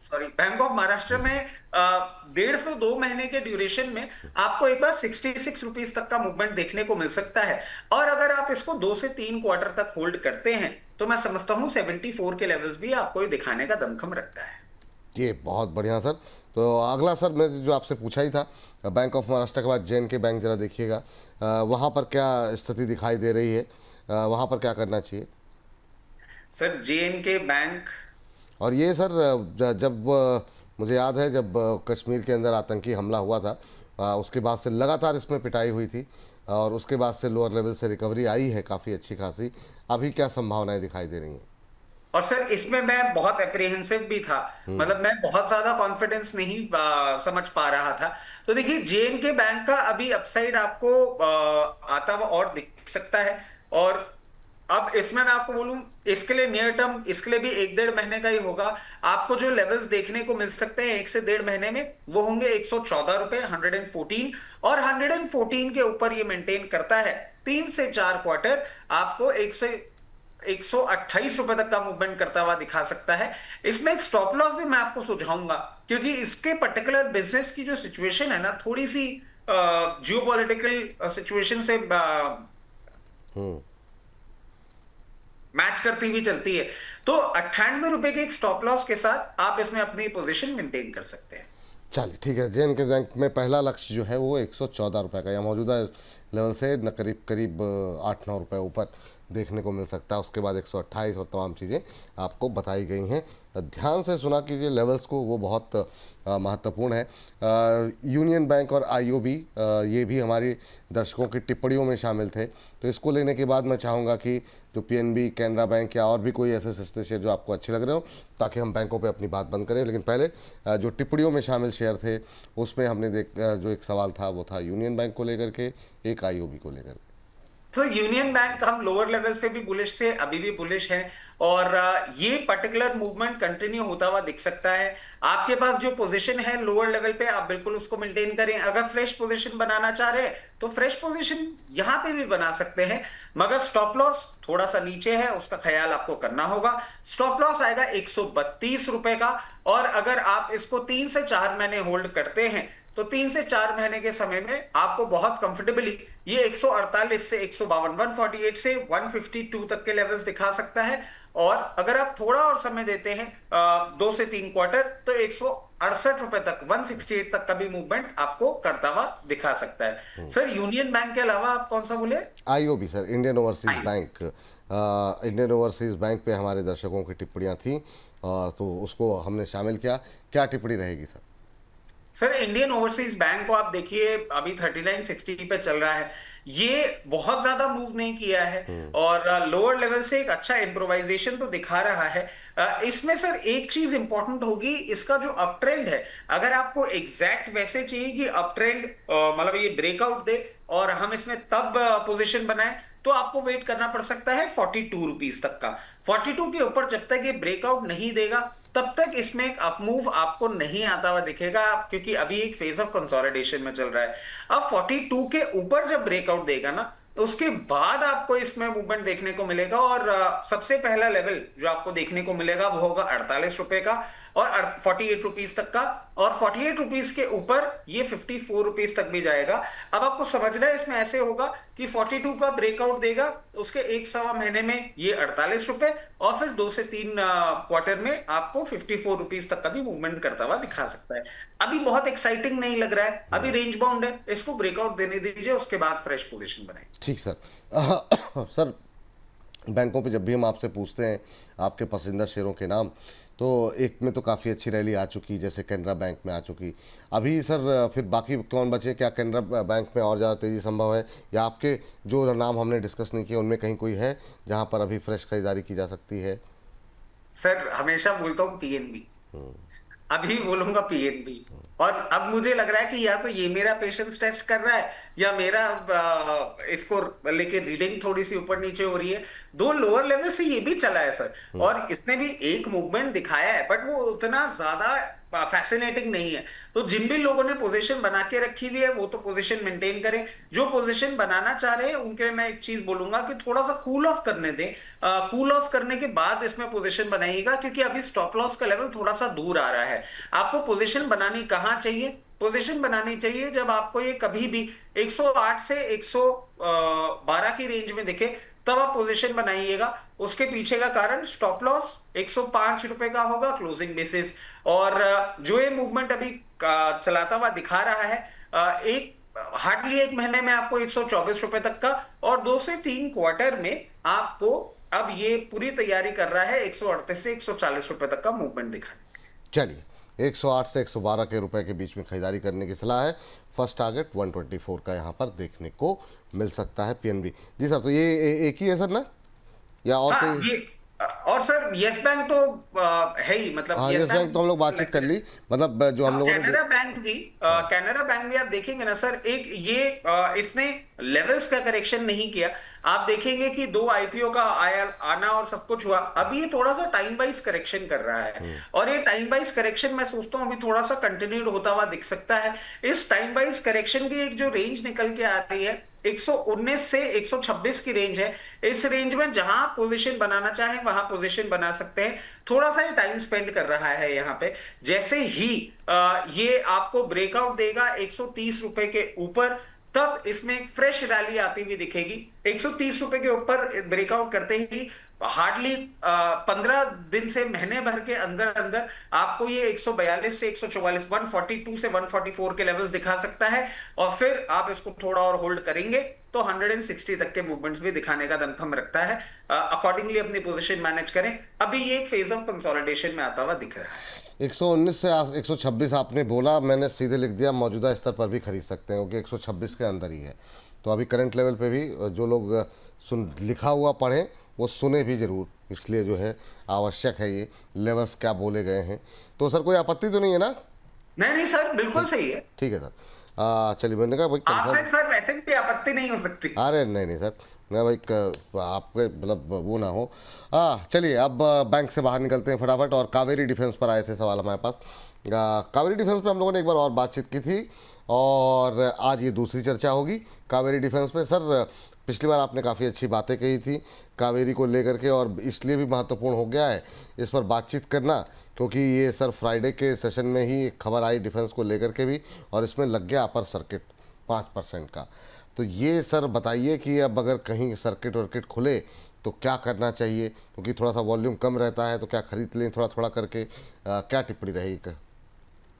सॉरी, बैंक ऑफ महाराष्ट्र में 1.5 से 2 महीने के ड्यूरेशन में आपको एक बार 66 रुपीज तक का मूवमेंट देखने को मिल सकता है। और अगर आप इसको 2 से 3 क्वार्टर तक होल्ड करते हैं, तो मैं समझता हूं 74 के लेवल्स भी आपको ये दिखाने का दमखम रखता है। ये बहुत बढ़िया सर। तो अगला सर मैं जो आपसे पूछा ही था, बैंक ऑफ महाराष्ट्र के बाद जे बैंक जरा देखिएगा, वहाँ पर क्या स्थिति दिखाई दे रही है, वहाँ पर क्या करना चाहिए सर जे बैंक? और ये सर जब मुझे याद है जब कश्मीर के अंदर आतंकी हमला हुआ था, उसके बाद से लगातार इसमें पिटाई हुई थी, और उसके बाद से लोअर लेवल से रिकवरी आई है काफ़ी अच्छी खासी। अभी क्या संभावनाएं दिखाई दे रही हैं? और सर इसमें मैं बहुत एप्रीहेंसिव भी था, मतलब मैं बहुत ज्यादा कॉन्फिडेंस नहीं समझ पा रहा था। तो देखिए, जे बैंक का अभी अपसाइड आपको आता हुआ और दिख सकता है। और अब इसमें मैं आपको बोलूं, इसके लिए नियर टर्म, इसके लिए भी 1-1.5 महीने का ही होगा। आपको जो लेवल्स देखने को मिल सकते हैं 1 से 1.5 महीने में, वो होंगे 114 रुपए, 114, और 114 के ऊपर ये मेंटेन करता है 3 से 4 क्वार्टर, आपको 128 रुपए तक का मूवमेंट करता हुआ दिखा सकता है। इसमें एक स्टॉप लॉस भी मैं आपको सुझाऊंगा, क्योंकि इसके पर्टिकुलर बिजनेस की जो सिचुएशन है ना, थोड़ी सी जियोपॉलिटिकल सिचुएशन से मैच करती हुई चलती है। तो 98 रुपए के एक स्टॉप लॉस के साथ आप इसमें अपनी पोजीशन मेंटेन कर सकते हैं। चलिए ठीक है। जे बैंक में पहला लक्ष्य जो है वो 114 रुपये का, या मौजूदा लेवल से न करीब करीब 8-9 रुपये ऊपर देखने को मिल सकता है। उसके बाद 128 और तमाम चीज़ें आपको बताई गई हैं। ध्यान से सुना कीजिए लेवल्स को, वो बहुत महत्वपूर्ण है। यूनियन बैंक और आईओबी ये भी हमारी दर्शकों की टिप्पणियों में शामिल थे, तो इसको लेने के बाद मैं चाहूँगा कि जो पीएनबी, कैनरा बैंक या और भी कोई ऐसे सस्ते शेयर जो आपको अच्छे लग रहे हो, ताकि हम बैंकों पे अपनी बात बंद करें। लेकिन पहले जो टिप्पणियों में शामिल शेयर थे उसमें हमने जो एक सवाल था वो था यूनियन बैंक को लेकर के, एक आईओबी को लेकर। तो यूनियन बैंक हम लोअर लेवल्स पे भी बुलिश थे, अभी भी बुलिश हैं, और ये पर्टिकुलर मूवमेंट कंटिन्यू होता हुआ दिख सकता है। आपके पास जो पोजीशन है लोअर लेवल पे, आप बिल्कुल उसको मेंटेन करें। अगर फ्रेश पोजीशन बनाना चाह रहे हैं तो फ्रेश पोजीशन यहां पे भी बना सकते हैं, मगर स्टॉप लॉस थोड़ा सा नीचे है, उसका ख्याल आपको करना होगा। स्टॉप लॉस आएगा 132 रुपए का, और अगर आप इसको 3 से 4 महीने होल्ड करते हैं तो 3 से 4 महीने के समय में आपको बहुत कंफर्टेबली ये 148 से 152, 148 से 152 तक के लेवल्स दिखा सकता है। और अगर आप थोड़ा और समय देते हैं 2 से 3 क्वार्टर, तो 168 रुपए तक, 168 तक का भी मूवमेंट आपको करता हुआ दिखा सकता है। सर यूनियन बैंक के अलावा आप कौन सा बोले? IOB sir, Indian overseas bank. Indian overseas bank पे हमारे दर्शकों की टिप्पणियां थी, तो उसको हमने शामिल किया। क्या टिप्पणी रहेगी sir? Sir Indian overseas bank को आप देखिए, अभी 3960 पे चल रहा है, ये बहुत ज्यादा मूव नहीं किया है, और लोअर लेवल से एक अच्छा इम्प्रोवाइजेशन तो दिखा रहा है। इसमें सर एक चीज इंपॉर्टेंट होगी, इसका जो अप ट्रेंड है, अगर आपको एग्जैक्ट वैसे चाहिए कि अप ट्रेंड मतलब ये ब्रेकआउट दे और हम इसमें तब पोजीशन बनाए, तो आपको वेट करना पड़ सकता है 42 रुपीज तक का। 42 के ऊपर जब तक ये ब्रेकआउट नहीं देगा तब तक इसमें एक अपमूव आपको नहीं आता हुआ दिखेगा, क्योंकि अभी एक फेज ऑफ कंसोलिडेशन में चल रहा है। अब 42 के ऊपर जब ब्रेकआउट देगा ना, उसके बाद आपको इसमें मूवमेंट देखने को मिलेगा, और सबसे पहला लेवल जो आपको देखने को मिलेगा वो होगा 48 रुपए का, और 48 रुपीज तक का, और 48 रुपीज के ऊपर ये 54 रुपीज तक भी जाएगा। अब आपको समझना है, इसमें ऐसे होगा कि 42 का ब्रेकआउट देगा, उसके 1 सवा महीने में ये 48 रुपए, और फिर 2 से 3 क्वार्टर में आपको 54 रुपीज तक का भी मूवमेंट करता हुआ दिखा सकता है। अभी बहुत एक्साइटिंग नहीं लग रहा है, अभी रेंज बाउंड है, इसको ब्रेकआउट देने दीजिए, उसके बाद फ्रेश पोजीशन बनाए। ठीक सर। सर, बैंकों पे जब भी हम आपसे पूछते हैं आपके पसंदीदा शेयरों के नाम, तो एक में तो काफ़ी अच्छी रैली आ चुकी, जैसे कैनरा बैंक में आ चुकी। अभी सर फिर बाकी कौन बचे? क्या कैनरा बैंक में और ज़्यादा तेज़ी संभव है, या आपके जो नाम हमने डिस्कस नहीं किए उनमें कहीं कोई है जहां पर अभी फ्रेश खरीदारी की जा सकती है? सर हमेशा बोलता हूं पीएनबी, अभी बोलूंगा पीएनबी, और अब मुझे लग रहा है कि या तो ये मेरा पेशेंस टेस्ट कर रहा है, या मेरा इसको लेके रीडिंग थोड़ी सी ऊपर नीचे हो रही है। 2 लोअर लेवल से ये भी चला है सर, और इसने भी एक मूवमेंट दिखाया है, बट वो उतना ज्यादा फैसिनेटिंग नहीं है। तो जिन भी लोगों ने पोजीशन बना के रखी हुई है वो तो पोजीशन मेंटेन करें, जो पोजीशन बनाना चाह रहे हैं उनके लिए मैं एक चीज बोलूंगा कि थोड़ा सा कूल ऑफ करने दें। कूल ऑफ करने के बाद इसमें पोजीशन बनाइएगा, क्योंकि अभी स्टॉप लॉस का लेवल थोड़ा सा दूर आ रहा है। आपको पोजीशन बनानी कहां चाहिए? पोजीशन बनानी चाहिए जब आपको ये कभी भी 108 से 112 की रेंज में दिखे, तब आप पोजीशन बनाइएगा। उसके पीछे का कारण स्टॉप लॉस 105 रुपए का होगा क्लोजिंग बेसिस, और जो ये मूवमेंट अभी चलाता हुआ दिखा रहा है, एक हार्डली 1 महीने में आपको 124 रुपए तक का, और 2 से 3 क्वार्टर में आपको अब ये पूरी तैयारी कर रहा है 138 से 140 रुपए तक का मूवमेंट दिखाने। चलिए, 108 से 112 के रुपए के बीच में खरीदारी करने की सलाह है। फर्स्ट टारगेट 124 का यहाँ पर देखने को मिल सकता है पीएनबी। जी सर, तो ये एक ही है सर ना, या और कोई? ये और सर यस बैंक तो है ही, मतलब हाँ, यस बैंक तो हम लोग बातचीत कर ली, मतलब जो हम लोगों ने कैनरा बैंक भी आप देखेंगे ना सर, एक ये इसने लेवल्स का करेक्शन नहीं किया। आप देखेंगे कि 2 आईपीओ का आना और सब कुछ हुआ, अभी ये थोड़ा सा टाइम वाइज करेक्शन कर रहा है, और ये टाइम वाइज करेक्शन मैं सोचता हूं अभी थोड़ा सा कंटिन्यूड होता हुआ दिख सकता है। इस टाइम वाइज करेक्शन की एक जो रेंज निकल के आ रही है 119 से 126 की रेंज है। इस रेंज में जहां पोजीशन बनाना चाहे वहां पोजीशन बना सकते हैं। थोड़ा सा ही टाइम स्पेंड कर रहा है यहाँ पे। जैसे ही ये आपको ब्रेकआउट देगा 130 रुपए के ऊपर, तब इसमें एक फ्रेश रैली आती हुई दिखेगी। 130 रुपए के ऊपर ब्रेकआउट करते ही हार्डली 15 दिन से महीने भर के अंदर अंदर आपको ये 142 से 144, 142 से 144 के लेवल्स दिखा सकता है, और फिर आप इसको थोड़ा और होल्ड करेंगे तो 160 तक के मूवमेंट्स भी दिखाने का दमखम रखता है। अकॉर्डिंगली अपनी पोजीशन मैनेज करें। अभी ये एक फेज ऑफ कंसोलिडेशन में आता हुआ दिख रहा है। 119 से 126 आपने बोला, मैंने सीधे लिख दिया मौजूदा स्तर पर भी खरीद सकते हैं, क्योंकि 126 के अंदर ही है। तो अभी करंट लेवल पे भी जो लोग लिखा हुआ पढ़ें वो सुने भी जरूर, इसलिए जो है आवश्यक है ये लेवल्स क्या बोले गए हैं। तो सर कोई आपत्ति तो नहीं है ना? नहीं सर, बिल्कुल सही है। ठीक है सर। चलिए, मैंने कहा भाई आपसे सर वैसे भी आपत्ति नहीं हो सकती। अरे नहीं सर, ना भाई आपके मतलब वो ना हो। चलिए अब बैंक से बाहर निकलते हैं फटाफट, और कावेरी डिफेंस पर आए थे सवाल हमारे पास। कावेरी डिफेंस पे हम लोगों ने एक बार और बातचीत की थी, और आज ये दूसरी चर्चा होगी कावेरी डिफेंस पे। सर पिछली बार आपने काफ़ी अच्छी बातें कही थी कावेरी को लेकर के, और इसलिए भी महत्वपूर्ण हो गया है इस पर बातचीत करना, क्योंकि ये सर फ्राइडे के सेशन में ही एक खबर आई डिफेंस को लेकर के भी, और इसमें लग गया अपर सर्किट 5% का। तो ये सर बताइए कि अब अगर कहीं सर्किट वर्किट खुले तो क्या करना चाहिए, क्योंकि थोड़ा सा वॉल्यूम कम रहता है, तो क्या खरीद लें थोड़ा थोड़ा करके, क्या टिप्पणी रहेगी?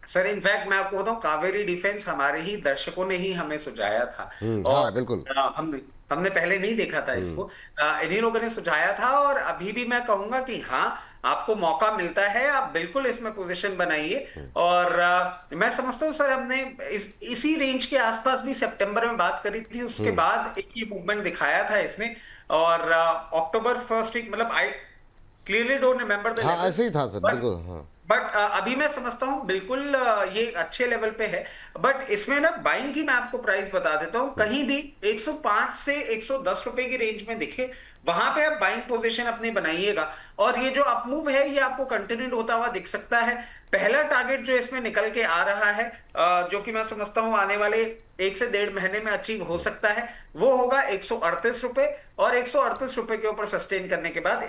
सर इनफैक्ट मैं आपको बताऊं, कावेरी डिफेंस हमारे ही दर्शकों ने ही हमें सुझाया था। हाँ और बिल्कुल। हमने पहले नहीं देखा था इसको। इन्हीं लोगों ने सुझाया था, और अभी भी मैं कहूंगा कि हाँ, आपको मौका मिलता है, आप बिल्कुल इसमें पोजीशन बनाइए। और मैं समझता हूँ सर, हमने इसी रेंज के आसपास भी सितंबर में बात करी थी, उसके बाद एक ये मूवमेंट दिखाया था इसने। और अक्टूबर फर्स्ट वीक, मतलब I clearly don't remember the हाँ लेवल्स, ऐसे ही था सर, बिल्कुल हाँ। बट अभी मैं समझता हूं बिल्कुल ये अच्छे लेवल पे है। बट इसमें ना बाइंग की मैं आपको प्राइस बता देता हूं, कहीं भी 105 से 110 रुपए की रेंज में दिखे, वहां पे आप बाइंग पोजीशन अपनी बनाइएगा। और ये जो अप मूव है, ये आपको कंटिन्यूड होता हुआ दिख सकता है। पहला टारगेट जो इसमें निकल के आ रहा है, जो कि मैं समझता हूं आने वाले 1 से 1.5 महीने में अचीव हो सकता है, वो होगा 138 रुपए। और 138 रुपए के ऊपर सस्टेन करने के बाद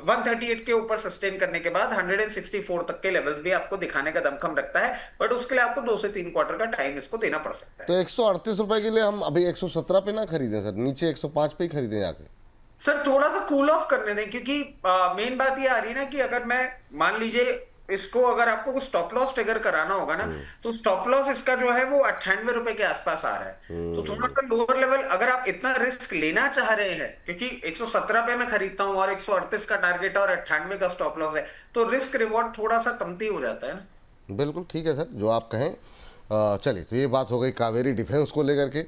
138 के ऊपर सस्टेन करने के बाद 164 तक के लेवल्स भी आपको दिखाने का दमखम रखता है। बट उसके लिए आपको 2 से 3 क्वार्टर का टाइम इसको देना पड़ सकता है। तो 138 रुपए के लिए हम अभी 117 पे ना खरीदें सर, नीचे 105 पे ही खरीदें जाके? सर थोड़ा सा कूल ऑफ करने दें, क्योंकि मेन बात ये आ रही है ना कि अगर मैं मान लीजिए इसको, अगर आपको कुछ स्टॉप लॉस ट्रिगर कराना होगा ना, तो स्टॉप लॉस इसका जो है वो 98 रुपए के आसपास आ रहा है। तो थोड़ा सा लोअर लेवल, अगर आप इतना रिस्क लेना चाह रहे हैं, क्योंकि 117 पे मैं खरीदता हूं और 138 का टारगेट और 98 का स्टॉप लॉस है, तो रिस्क रिवॉर्ड थोड़ा सा कमती हो जाता है ना। बिल्कुल ठीक है सर, जो आप कहें। चलिए, तो ये बात हो गई कावेरी डिफेंस को लेकर के।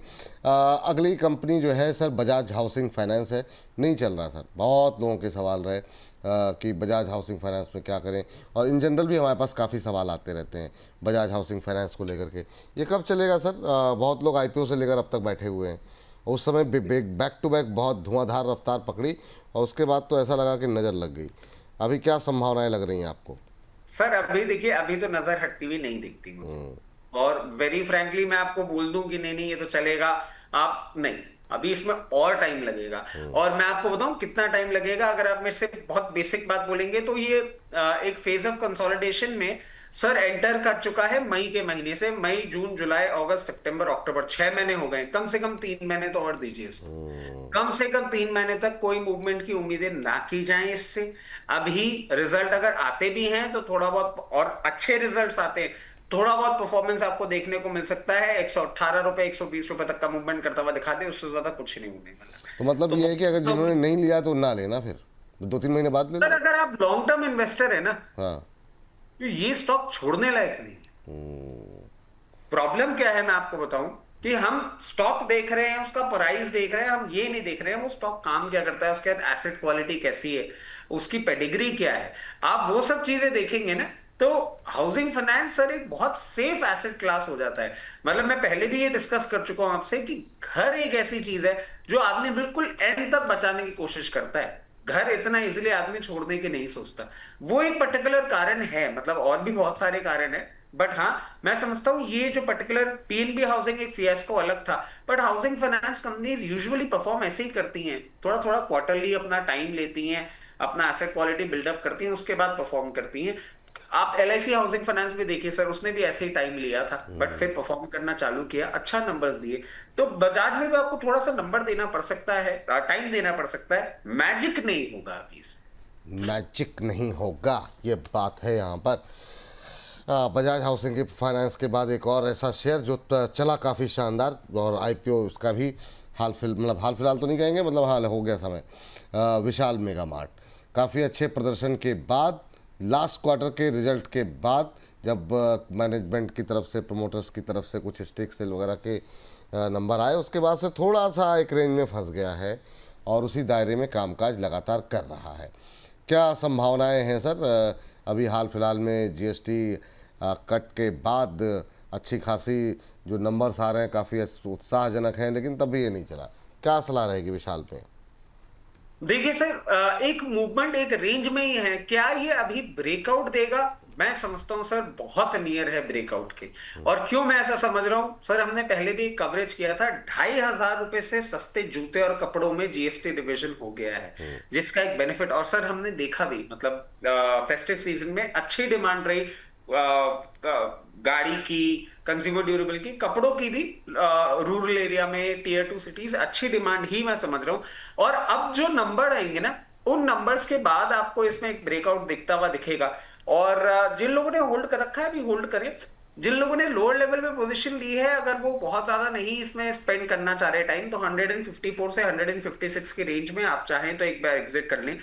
अगली कंपनी जो है सर बजाज हाउसिंग फाइनेंस है। नहीं चल रहा सर, बहुत लोगों के सवाल रहे कि बजाज हाउसिंग फाइनेंस में क्या करें, और इन जनरल भी हमारे पास काफ़ी सवाल आते रहते हैं बजाज हाउसिंग फाइनेंस को लेकर के। ये कब चलेगा सर? बहुत लोग आईपीओ से लेकर अब तक बैठे हुए हैं। उस समय बैक टू बैक बहुत धुआंधार रफ्तार पकड़ी, और उसके बाद तो ऐसा लगा कि नज़र लग गई। अभी क्या संभावनाएं लग रही हैं आपको? सर अभी देखिए, अभी तो नजर हटती हुई नहीं दिखती मुझे। और वेरी फ्रैंकली मैं आपको बोल दूं कि नहीं नहीं ये तो चलेगा, आप नहीं, अभी इसमें और टाइम लगेगा। और मैं आपको बताऊं कितना टाइम लगेगा, अगर आप मेरे से बहुत बेसिक बात बोलेंगे, तो ये एक फेज ऑफ कंसोलिडेशन में सर एंटर कर चुका है मई के महीने से। मई, जून, जुलाई, अगस्त, सितंबर, अक्टूबर, 6 महीने हो गए। कम से कम 3 महीने तो और दीजिए इसको। कम से कम 3 महीने तक कोई मूवमेंट की उम्मीदें ना की जाएं इससे। अभी रिजल्ट अगर आते भी हैं तो थोड़ा बहुत, और अच्छे रिजल्ट्स आते हैं, थोड़ा बहुत परफॉर्मेंस आपको देखने को मिल सकता है। 118 रुपए, 120 रुपए तक का मूवमेंट करता हुआ दिखा दे, उससे ज्यादा कुछ नहीं होने वाला। तो मतलब ये है कि अगर जिन्होंने नहीं लिया तो ना लेना, फिर 2-3 महीने बाद ले सर लो। अगर आप लॉन्ग टर्म इन्वेस्टर है ना, हाँ। तो ये स्टॉक छोड़ने लायक नहीं है। प्रॉब्लम क्या है मैं आपको बताऊं, कि हम स्टॉक देख रहे हैं, उसका प्राइस देख रहे हैं, हम ये नहीं देख रहे हैं वो स्टॉक काम क्या करता है, उसके बाद एसेट क्वालिटी कैसी है, उसकी पेडिग्री क्या है। आप वो सब चीजें देखेंगे ना, तो हाउसिंग फाइनेंस सर एक बहुत सेफ एसेट क्लास हो जाता है। मतलब मैं पहले भी ये डिस्कस कर चुका हूं आपसे कि घर एक ऐसी चीज है जो आदमी बिल्कुल एंड तक बचाने की कोशिश करता है। घर इतना इजीली आदमी छोड़ने की नहीं सोचता। वो एक पर्टिकुलर कारण है, मतलब और भी बहुत सारे कारण है, बट हाँ मैं समझता हूँ ये जो पर्टिकुलर पीएनबी हाउसिंग एक फियास्को अलग था। But housing finance companies usually perform ऐसे ही करती हैं, थोड़ा थोड़ा क्वार्टरली अपना टाइम लेती हैं, अपना एसेट क्वालिटी बिल्डअप करती हैं, उसके बाद परफॉर्म करती हैं। आप एलआईसी हाउसिंग फाइनेंस भी देखिए सर, उसने भी ऐसे ही टाइम लिया था, बट फिर परफॉर्म करना चालू किया, अच्छा नंबर्स दिए। तो बजाज में भी आपको थोड़ा सा नंबर देना पड़ सकता है, टाइम देना पड़ सकता है, मैजिक नहीं होगा अभी। मैजिक नहीं होगा, ये बात है यहाँ पर। बजाज हाउसिंग के फाइनेंस के बाद एक और ऐसा शेयर जो चला काफ़ी शानदार, और आईपीओ उसका भी हाल फिलहाल तो नहीं कहेंगे, मतलब हाल हो गया समय। विशाल मेगा मार्ट काफ़ी अच्छे प्रदर्शन के बाद, लास्ट क्वार्टर के रिजल्ट के बाद, जब मैनेजमेंट की तरफ से, प्रमोटर्स की तरफ से कुछ स्टेक सेल वगैरह के नंबर आए, उसके बाद से थोड़ा सा एक रेंज में फंस गया है, और उसी दायरे में कामकाज लगातार कर रहा है। क्या संभावनाएं हैं सर? अभी हाल फिलहाल में जीएसटी कट के बाद अच्छी खासी जो नंबर्स आ रहे हैं काफ़ी उत्साहजनक हैं, लेकिन तब भी ये नहीं चला। क्या सलाह रहेगी विशाल में? देखिए सर, एक मूवमेंट एक रेंज में ही है। क्या ये अभी ब्रेकआउट देगा? मैं समझता हूं सर बहुत नियर है ब्रेकआउट के। और क्यों मैं ऐसा समझ रहा हूं सर, हमने पहले भी कवरेज किया था, 2,500 रुपए से सस्ते जूते और कपड़ों में जीएसटी डिविजन हो गया है, जिसका एक बेनिफिट। और सर हमने देखा भी, मतलब फेस्टिव सीजन में अच्छी डिमांड रही गाड़ी की, कंज्यूमर ड्यूरेबल की, कपड़ों की भी। रूरल एरिया में टीयर 2 सिटीज अच्छी डिमांड ही मैं समझ रहा हूं। और अब जो नंबर आएंगे ना, उन नंबर्स के बाद आपको इसमें एक ब्रेकआउट दिखता हुआ दिखेगा। और जिन लोगों ने होल्ड कर रखा है अभी होल्ड करें। जिन लोगों ने लोअर लेवल पे पोजीशन ली है, अगर वो बहुत ज्यादा नहीं इसमें स्पेंड करना चाह रहे टाइम, तो 154 से 156 के रेंज में आप चाहें तो एक बार एग्जिट कर लें।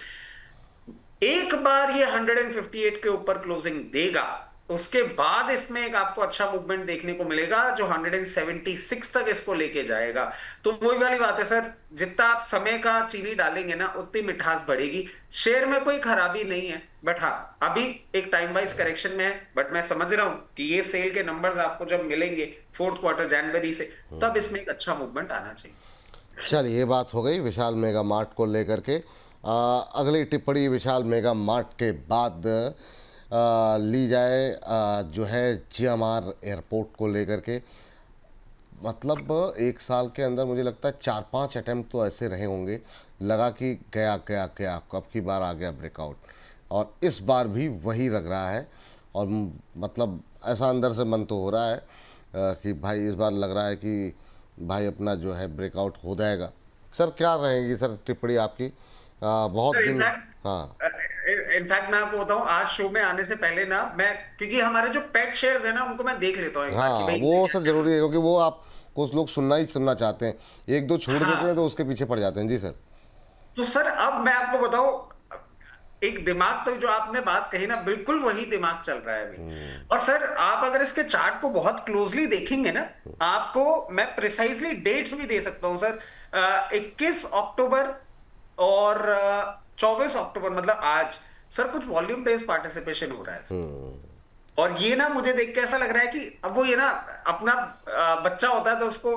एक बार ये 158 के ऊपर क्लोजिंग देगा, उसके बाद इसमें एक आपको अच्छा मूवमेंट देखने को मिलेगा जो 176 तक इसको लेके जाएगा। तो वही वाली बात है सर, जितना आप समय का चीनी डालेंगे ना, उतनी मिठास बढ़ेगी। शेयर में कोई खराबी नहीं है, बट हाँ अभी एक टाइम वाइज करेक्शन में है। बट मैं समझ रहा हूं कि ये सेल के नंबर्स आपको जब मिलेंगे फोर्थ क्वार्टर जनवरी से, तब इसमें एक अच्छा मूवमेंट आना चाहिए। चलिए, ये बात हो गई विशाल मेगा मार्ट को लेकर के। अगली टिप्पणी विशाल मेगा मार्ट के बाद ली जाए जो है जीएमआर एयरपोर्ट को लेकर के। मतलब एक साल के अंदर मुझे लगता है 4-5 अटैम्प्ट तो ऐसे रहे होंगे, लगा कि गया गया गया, अब की बार आ गया ब्रेकआउट, और इस बार भी वही लग रहा है। और मतलब ऐसा अंदर से मन तो हो रहा है कि भाई इस बार लग रहा है कि भाई अपना जो है ब्रेकआउट हो जाएगा। सर क्या रहेगी सर टिप्पणी आपकी? बहुत दिन। हाँ, इनफैक्ट मैं आपको बताऊं, आज शो में आने से पहले ना, मैं क्योंकि हमारे जो पेट शेयर्स है ना, उनको मैं देख लेता हूं एक बार कि हाँ, भाई। वो सर ज़रूरी है, क्योंकि वो आप कुछ लोग सुनना ही सुनना चाहते हैं, एक दो छोड़ देते हाँ, हैं तो उसके पीछे पड़ जाते हैं। जी सर। तो सर अब मैं आपको बताऊं, एक दिमाग तो जो आपने बात कही ना, बिल्कुल वही दिमाग चल रहा है अभी। और सर आप अगर इसके चार्ट को बहुत क्लोजली देखेंगे ना, आपको मैं प्रिसाइजली डेट्स भी दे सकता हूं सर। 21 अक्टूबर और 24 अक्टूबर, मतलब आज सर कुछ वॉल्यूम बेस्ड पार्टिसिपेशन हो रहा है सर। और ये ना मुझे देख के ऐसा लग रहा है कि अब वो ये ना अपना बच्चा होता है तो उसको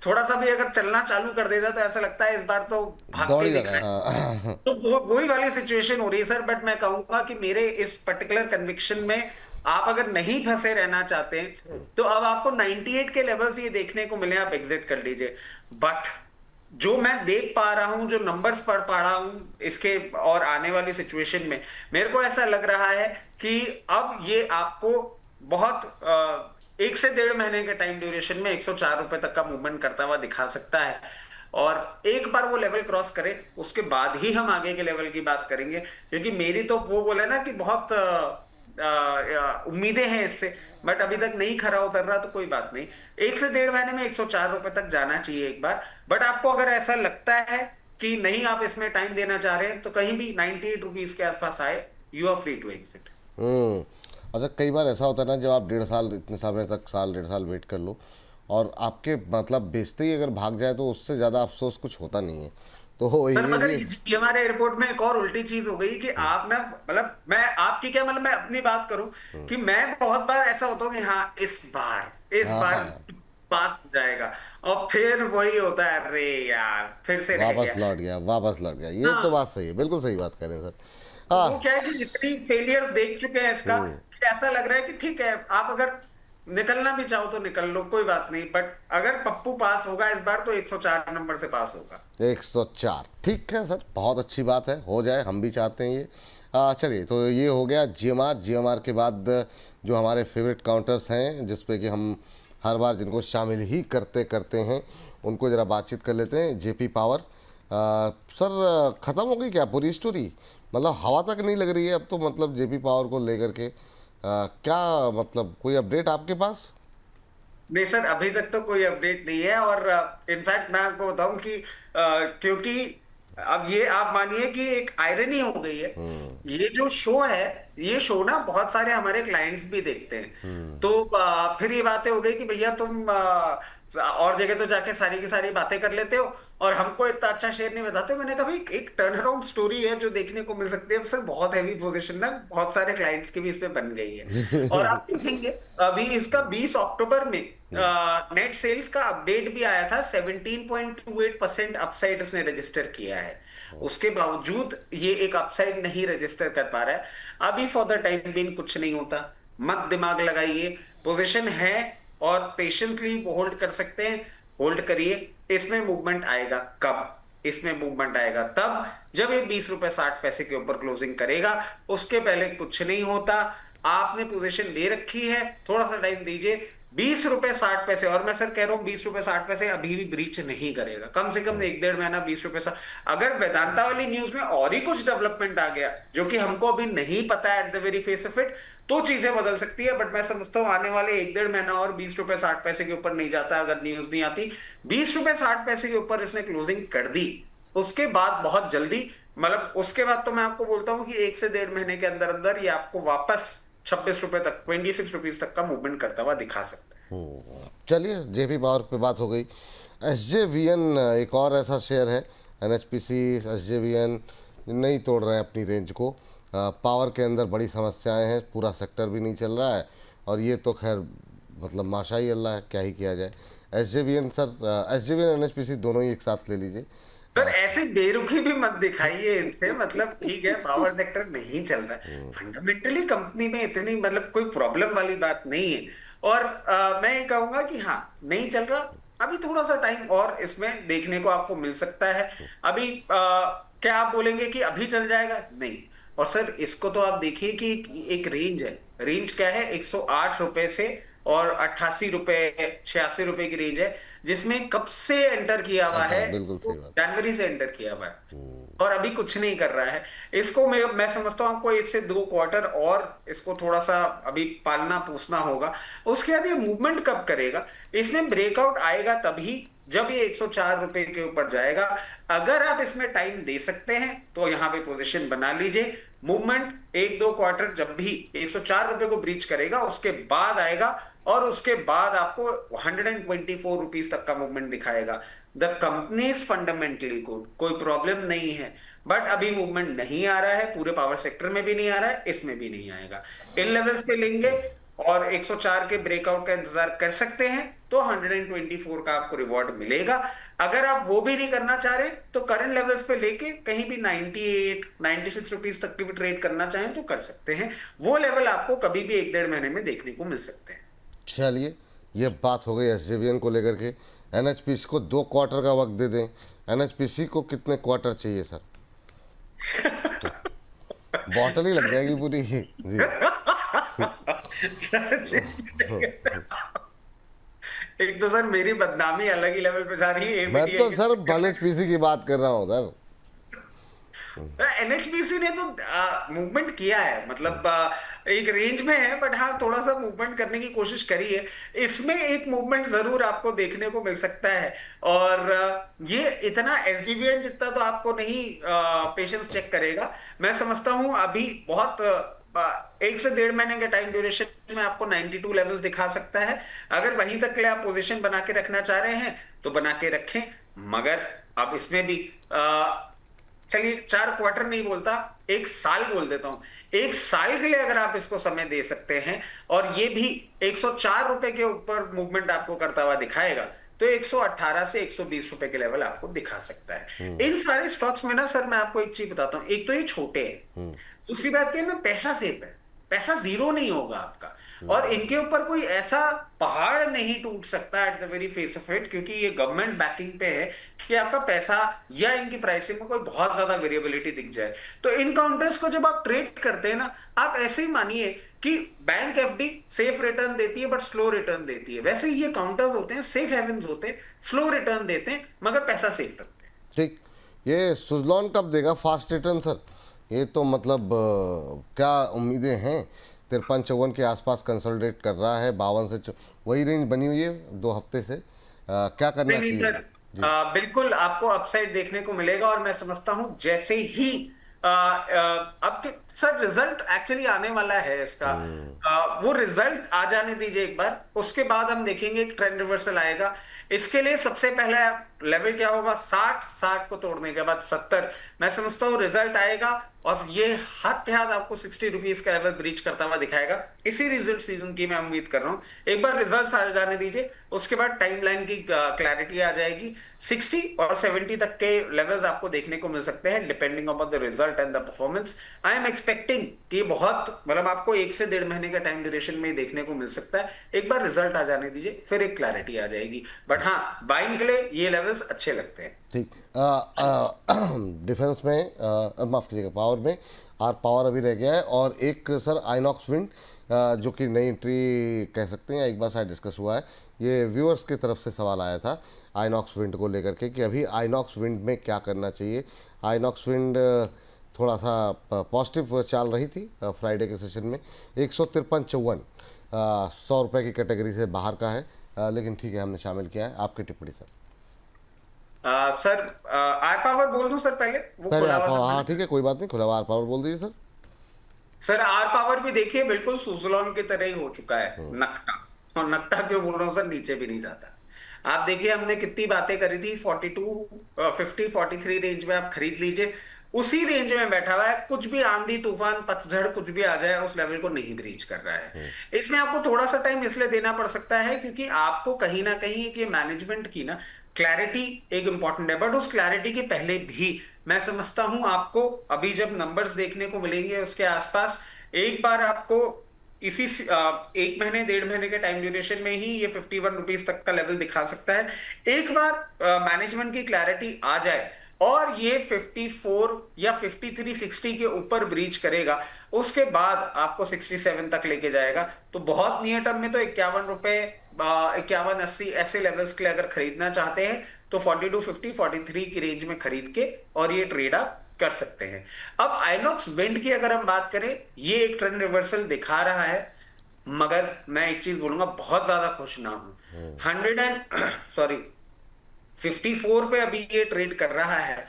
थोड़ा सा भी अगर चलना चालू कर देता तो ऐसा लगता है इस बार तो भाग के दौड़ ही ही लगा दिखना है। है। हाँ। तो वही वाली सिचुएशन हो रही है सर। बट मैं कहूंगा कि मेरे इस पर्टिकुलर कन्विक्शन में आप अगर नहीं फंसे रहना चाहते हैं, तो अब आपको 98 के लेवल्स ये देखने को मिले, आप एग्जिट कर लीजिए। बट जो मैं देख पा रहा हूं, जो नंबर्स पढ़ पा रहा हूं इसके और आने वाली सिचुएशन में, मेरे को ऐसा लग रहा है कि अब ये आपको बहुत 1 से 1.5 महीने के टाइम ड्यूरेशन में 104 रुपए तक का मूवमेंट करता हुआ दिखा सकता है। और एक बार वो लेवल क्रॉस करे, उसके बाद ही हम आगे के लेवल की बात करेंगे। क्योंकि मेरी तो वो बोले ना कि बहुत उम्मीदें हैं इससे, बट अभी तक नहीं खरा उतर रहा, तो कोई बात नहीं। 1 से 1.5 महीने में 104 रुपए तक जाना चाहिए एक बार। बट आपको अगर ऐसा लगता है कि नहीं आप इसमें टाइम देना चाह रहे हैं, तो कहीं भी 98 रुपीज के आसपास आए, you are free to exit. अच्छा, कई बार ऐसा होता है ना, जब आप 1.5 साल, इतने समय तक, साल 1.5 साल वेट कर लो और आपके मतलब बेचते ही अगर भाग जाए, तो उससे ज़्यादा अफसोस कुछ होता नहीं है। तो सर ये मगर भी। ये हमारे एयरपोर्ट में एक और उल्टी चीज हो गई कि आप ना, मतलब मैं आपकी क्या, मतलब मैं अपनी बात करूं कि मैं बहुत बार ऐसा होता हूँ कि हाँ इस हाँ बार हाँ, पास हो जाएगा, और फिर वही होता है, अरे यार फिर से रह वापस गया। लौट गया, वापस लौट गया। ये तो हाँ, बात सही है, बिल्कुल सही बात करें सर। तो हाँ। वो क्या है कि इतनी फेलियर्स देख चुके हैं इसका, कि ऐसा लग रहा है कि ठीक है, आप अगर निकलना भी चाहो तो निकल लो, कोई बात नहीं। बट अगर पप्पू पास होगा इस बार, तो 104 नंबर से पास होगा। 104 ठीक है सर, बहुत अच्छी बात है, हो जाए, हम भी चाहते हैं ये। चलिए, तो ये हो गया जीएमआर के बाद जो हमारे फेवरेट काउंटर्स हैं, जिसपे कि हम हर बार जिनको शामिल ही करते हैं, उनको ज़रा बातचीत कर लेते हैं। जेपी पावर सर, ख़त्म हो गई क्या पूरी स्टोरी? मतलब हवा तक नहीं लग रही है अब तो, मतलब जेपी पावर को लेकर के क्या मतलब कोई अपडेट आपके पास? नहीं सर, अभी तक तो कोई अपडेट नहीं है। और इनफैक्ट मैं आपको बताऊं कि क्योंकि अब ये आप मानिए कि एक आयरनी हो गई है। ये जो शो है ये शो ना बहुत सारे हमारे क्लाइंट्स भी देखते हैं। तो फिर ये बातें हो गई कि भैया तुम और जगह तो जाके सारी की सारी बातें कर लेते हो और हमको इतना अच्छा शेयर नहीं बताते हो। मैंने कहा भाई एक टर्न अराउंड स्टोरी है जो देखने को मिल सकती है। अब सर बहुत हैवी पोजीशन ना बहुत सारे क्लाइंट्स की भी इस पे बन गई है। और आप देखेंगे अभी इसका 20 अक्टूबर में नेट सेल्स का अपडेट भी आया था। 17.28% अपसाइड इसने रजिस्टर किया है। उसके बावजूद ये एक अपसाइड नहीं रजिस्टर कर पा रहा है। अभी फॉर द टाइम बीइंग कुछ नहीं होता, मत दिमाग लगाइए, पोजीशन है और पेशेंटली होल्ड कर सकते हैं, होल्ड करिए। इसमें मूवमेंट आएगा कब? इसमें मूवमेंट आएगा तब जब ये 20 रुपए 60 पैसे के ऊपर क्लोजिंग करेगा। उसके पहले कुछ नहीं होता। आपने पोजीशन ले रखी है, थोड़ा सा टाइम दीजिए। 20 रुपए 60 पैसे, और मैं सर कह रहा हूं 20 रुपए 60 पैसे अभी भी ब्रीच नहीं करेगा। कम से कम 1 डेढ़ महीना 20 रुपए। अगर वेदांता वाली न्यूज में और ही कुछ डेवलपमेंट आ गया जो कि हमको अभी नहीं पता है at the very face of it, तो चीजें बदल सकती है। बट मैं समझता हूं आने वाले 1 डेढ़ महीना और 20 रुपए 60 पैसे के ऊपर नहीं जाता अगर न्यूज नहीं आती। 20 रुपए 60 पैसे के ऊपर इसने क्लोजिंग कर दी, उसके बाद बहुत जल्दी, मतलब उसके बाद तो मैं आपको बोलता हूं कि 1 से 1.5 महीने के अंदर अंदर ये आपको वापस 26 रुपए तक, 26 रुपीज तक का मूवमेंट करता हुआ दिखा सकता है। चलिए जेपी पावर पे बात हो गई। एसजेवीएन एक और ऐसा शेयर है, एनएचपीसी एसजेवीएन नहीं तोड़ रहे हैं अपनी रेंज को। पावर के अंदर बड़ी समस्याएं हैं, पूरा सेक्टर भी नहीं चल रहा है और ये तो खैर मतलब माशा ही अल्लाह है, क्या ही किया जाए। एसजेवीएन सर, एसजेवीएन एनएचपीसी दोनों ही एक साथ ले लीजिए। सर ऐसे बेरुखी भी मत दिखाइए इनसे, मतलब ठीक है पावर सेक्टर नहीं चल रहा है, फंडामेंटली कंपनी में इतनी मतलब कोई प्रॉब्लम वाली बात नहीं है। और मैं ये कहूंगा कि हाँ नहीं चल रहा, अभी थोड़ा सा टाइम और इसमें देखने को आपको मिल सकता है। अभी क्या आप बोलेंगे कि अभी चल जाएगा? नहीं। और सर इसको तो आप देखिए कि एक रेंज है, रेंज क्या है, 108 रुपए से और 88 रुपए 86 रुपए की रेंज है, जिसमें कब से एंटर किया हुआ है, बिल्कुल सही बात। जनवरी से एंटर किया हुआ है और अभी कुछ नहीं कर रहा है। इसको मैं समझता हूं आपको 1 से 2 क्वार्टर और इसको थोड़ा सा अभी पालना पोसना होगा। उसके बाद ये मूवमेंट कब करेगा? इसमें ब्रेकआउट आएगा तभी जब ये 104 रुपए के ऊपर जाएगा। अगर आप इसमें टाइम दे सकते हैं तो यहां पे पोजीशन बना लीजिए। मूवमेंट 1 2 क्वार्टर जब भी 104 रुपए को ब्रीच करेगा उसके बाद आएगा और उसके बाद आपको 124 रुपीज तक का मूवमेंट दिखाएगा। The company is fundamentally good, कोई प्रॉब्लम नहीं है, बट अभी मूवमेंट नहीं आ रहा है, पूरे पावर सेक्टर में भी नहीं आ रहा है, इसमें भी नहीं आएगा। इन लेवल्स पे लेंगे और 104 के ब्रेकआउट का इंतजार कर सकते हैं तो 124 का आपको रिवॉर्ड मिलेगा। अगर आप वो भी नहीं करना चाह रहे तो करंट लेवल्स पे लेके कहीं भी 98 96 रुपीज तक की भी ट्रेड करना चाहें तो कर सकते हैं। वो लेवल आपको कभी भी 1 डेढ़ महीने में देखने को मिल सकते हैं। चलिए ये बात हो गई एसजेवीएन को लेकर के। एनएचपीसी को 2 क्वार्टर का वक्त दे दें। एनएचपीसी को कितने क्वार्टर चाहिए सर? बॉटल ही लग जाएगी पूरी जी। एक तो सर मेरी बदनामी अलग ही लेवल पे जा रही है। मैं तो सर एनएचपीसी की बात कर रहा हूँ सर। एनएचपीसी ने तो मूवमेंट किया है, मतलब एक रेंज में है, बट हाँ थोड़ा सा मूवमेंट करने की कोशिश करी है। इसमें एक मूवमेंट जरूर आपको देखने को मिल सकता है। और ये इतना एसडीवीएन जितना तो आपको नहीं पेशेंस चेक करेगा। मैं समझता हूं अभी बहुत 1 से 1.5 महीने के टाइम ड्यूरेशन में आपको 92 लेवल्स दिखा सकता है। अगर वहीं तक के लिए आप पोजीशन बना के रखना चाह रहे हैं तो बना के रखें, मगर अब इसमें भी चलिए 4 क्वार्टर नहीं बोलता, 1 साल बोल देता हूं। 1 साल के लिए अगर आप इसको समय दे सकते हैं और ये भी 104 रुपए के ऊपर मूवमेंट आपको करता हुआ दिखाएगा तो 118 से 120 रुपए के लेवल आपको दिखा सकता है। इन सारे स्टॉक्स में ना सर मैं आपको एक चीज बताता हूं, एक तो ये छोटे हैं, दूसरी बात क्या है ना, पैसा सेफ है, पैसा जीरो नहीं होगा आपका, और इनके ऊपर कोई ऐसा पहाड़ नहीं टूट सकता at the very face of it, क्योंकि ये गवर्नमेंट बैकिंग पे है कि आपका पैसा या इनकी प्राइसिंग में कोई बहुत ज्यादा वेरिएबिलिटी दिख जाए। तो इन काउंटर्स को जब आप ट्रेड करते हैं ना, आप ऐसे ही मानिए कि बैंक एफडी सेफ रिटर्न देती है बट स्लो रिटर्न देती है, वैसे ही ये काउंटर्स होते हैं, सेफ हेवन्स होते हैं, स्लो रिटर्न देते हैं मगर पैसा सेफ रखते हैं। ठीक, ये सुजलॉन कब देगा फास्ट रिटर्न सर? ये तो मतलब क्या उम्मीदें हैं? 53-54 के आसपास कंसोलिडेट कर रहा है, 52 से वही रेंज बनी हुई है 2 हफ्ते से। क्या करना चाहिए? बिल्कुल आपको अपसाइड देखने को मिलेगा और मैं समझता हूं जैसे ही सर रिजल्ट एक्चुअली आने वाला है इसका। वो रिजल्ट आ जाने दीजिए एक बार, उसके बाद हम देखेंगे एक ट्रेंड रिवर्सल आएगा। इसके लिए सबसे पहले लेवल क्या होगा, 60 को तोड़ने के बाद 70। मैं समझता हूँ रिजल्ट आएगा और ये हाथ पे हाथ आपको 60 रुपीज का लेवल ब्रीच करता हुआ दिखाएगा। इसी रिजल्ट सीजन की मैं उम्मीद कर रहा हूँ। एक बार रिजल्ट्स आ जाने दीजिए, उसके बाद टाइमलाइन की क्लैरिटी आ जाएगी। 60 और 70 तक के लेवल्स आपको देखने को मिल सकते हैं depending upon the result and the performance. I am expecting कि बहुत मतलब आपको 1 से 1.5 महीने का टाइम ड्यूरेशन में देखने को मिल सकता है। एक बार रिजल्ट आ जाने दीजिए, फिर एक क्लैरिटी आ जाएगी। बट हाँ, बाइंग के लिए ये लेवल्स अच्छे लगते हैं। ठीक। डिफेंस में माफ़ कीजिएगा, पावर में आर पावर अभी रह गया है, और एक सर आइनॉक्स विंड जो कि नई एंट्री कह सकते हैं, एक बार शायद डिस्कस हुआ है। ये व्यूअर्स की तरफ से सवाल आया था आइनॉक्स विंड को लेकर के कि अभी आइनॉक्स विंड में क्या करना चाहिए। आइनॉक्स विंड थोड़ा सा पॉजिटिव चाल रही थी फ्राइडे के सेशन में, 153.54 100 रुपये की कैटेगरी से बाहर का है, लेकिन ठीक है, हमने शामिल किया है। आपकी टिप्पणी सर। सर आई पावर बोल दूं सर पहले, वो पहले खुला आप, हुआ था। हाँ ठीक है, कोई बात नहीं, खुला हुआ आर पावर बोल दीजिए सर। सर आर पावर भी देखिए बिल्कुल सुजलॉन की तरह ही हो चुका है, नकटा। और नकटा क्यों बोल रहा हूं सर, नीचे भी नहीं जाता। आप देखिए हमने कितनी बातें करी थी, 42 50 43 रेंज में आप खरीद लीजिए। उसी रेंज में बैठा हुआ है, कुछ भी आंधी तूफान पतझड़ कुछ भी आ जाए उस लेवल को नहीं ब्रीच कर रहा है। इसमें आपको थोड़ा सा टाइम इसलिए देना पड़ सकता है क्योंकि आपको कहीं ना कहीं एक ये मैनेजमेंट की ना क्लैरिटी एक इंपॉर्टेंट है। बट उस क्लैरिटी के पहले भी मैं समझता हूं आपको अभी जब नंबर्स देखने को मिलेंगे उसके आसपास, एक बार आपको इसी 1 महीने 1.5 महीने के टाइम ड्यूरेशन में ही ये 51 रुपीज तक का लेवल दिखा सकता है। एक बार मैनेजमेंट की क्लैरिटी आ जाए और ये 54 या 5360 के ऊपर ब्रीच करेगा, उसके बाद आपको 67 तक लेके जाएगा। तो बहुत नियर टर्म में तो 51 रुपए 51 80 ऐसे लेवल्स के लिए अगर खरीदना चाहते हैं तो 42 50 43 की रेंज में खरीद के और ये ट्रेड आप कर सकते हैं। अब आइनॉक्स विंड की अगर हम बात करें, ये एक ट्रेंड रिवर्सल दिखा रहा है, मगर मैं एक चीज बोलूंगा, बहुत ज्यादा खुश ना हूं। 100 एंड सॉरी 54 पे अभी ये ट्रेड कर रहा है।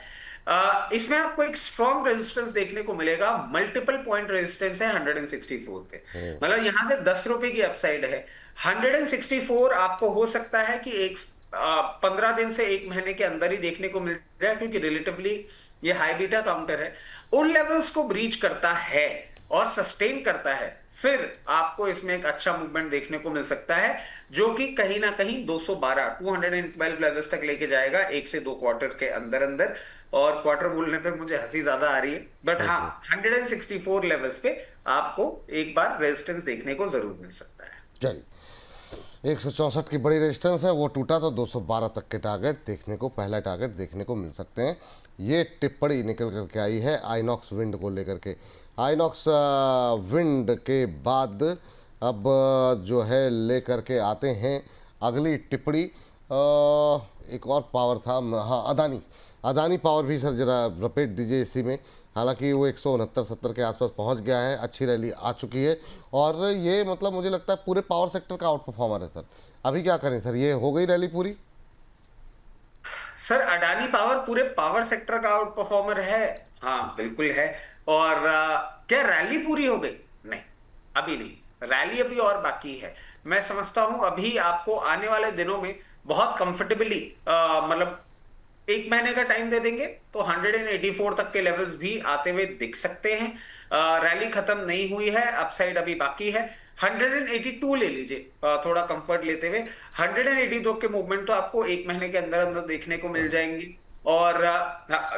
इसमें आपको एक स्ट्रॉन्ग रेजिस्टेंस देखने को मिलेगा, मल्टीपल पॉइंट रेजिस्टेंस है 164 पे, मतलब यहां से 10 रुपए की अपसाइड है। 164 आपको हो सकता है कि 15 दिन से 1 महीने के अंदर ही देखने को मिल जाए, क्योंकि रिलेटिवली ये हाई बीटा काउंटर है। उन लेवल्स को ब्रीच करता है और सस्टेन करता है, फिर आपको इसमें एक अच्छा मूवमेंट देखने को मिल सकता है, जो कि कहीं ना कहीं 212 लेवल्स तक लेके जाएगा 1 से 2 क्वार्टर के अंदर अंदर। और क्वार्टर बोलने पे मुझे हंसी ज्यादा आ रही है, बट हाँ 164 लेवल्स पे आपको एक बार रेजिस्टेंस देखने को जरूर मिल सकता है। चलिए, 164 की बड़ी रेजिस्टेंस है, वो टूटा तो 212 तक के टारगेट देखने को, पहला टारगेट देखने को मिल सकते हैं। ये टिप्पणी निकल करके आई है आइनॉक्स विंड को लेकर के। आइनॉक्स विंड के बाद अब जो है लेकर के आते हैं अगली टिप्पणी। एक और पावर था, हाँ अदानी पावर भी सर जरा रपेट दीजिए इसी में। हालांकि वो 169-70 के आसपास पहुंच गया है, अच्छी रैली आ चुकी है, और ये मतलब मुझे लगता है पूरे पावर सेक्टर का आउट परफॉर्मर है सर। अभी क्या करें सर, ये हो गई रैली पूरी? सर अडानी पावर पूरे पावर सेक्टर का आउट परफॉर्मर है, हाँ बिल्कुल है। और क्या रैली पूरी हो गई? नहीं, अभी नहीं, रैली अभी और बाकी है। मैं समझता हूं अभी आपको आने वाले दिनों में बहुत कंफर्टेबली मतलब 1 महीने का टाइम दे देंगे तो 184 तक के लेवल्स भी आते हुए दिख सकते हैं। रैली खत्म नहीं हुई है, अपसाइड अभी बाकी है। 182 ले लीजिए थोड़ा कंफर्ट लेते हुए। 182 के मूवमेंट तो आपको 1 महीने के अंदर अंदर देखने को मिल जाएंगी। और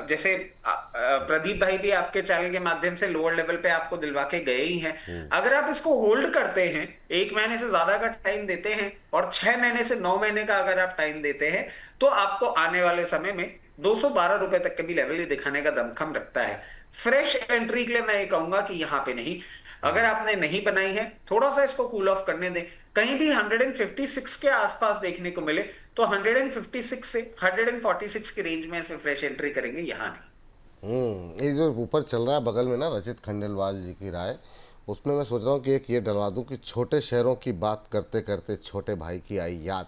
जैसे प्रदीप भाई भी आपके चैनल के माध्यम से लोअर लेवल पे आपको दिलवा के गए ही हैं। अगर आप इसको होल्ड करते हैं, 1 महीने से ज्यादा का टाइम देते हैं और 6 महीने से 9 महीने का अगर आप टाइम देते हैं, तो आपको आने वाले समय में 212 रुपए तक के भी लेवल ही दिखाने का दमखम रखता है। फ्रेश एंट्री के लिए मैं ये कहूंगा कि यहां पे नहीं, अगर आपने नहीं बनाई है थोड़ा सा इसको कूल ऑफ करने दें। कहीं भी 156 के आसपास देखने को मिले तो 156 से 146 की रेंज में इसमें फ्रेश एंट्री करेंगे, यहां नहीं। ये जो ऊपर चल रहा है बगल में ना रचित खंडेलवाल जी की राय, उसमें मैं सोच रहा हूँ कि एक ये डलवा दूँ कि छोटे शहरों की बात करते करते छोटे भाई की आई याद।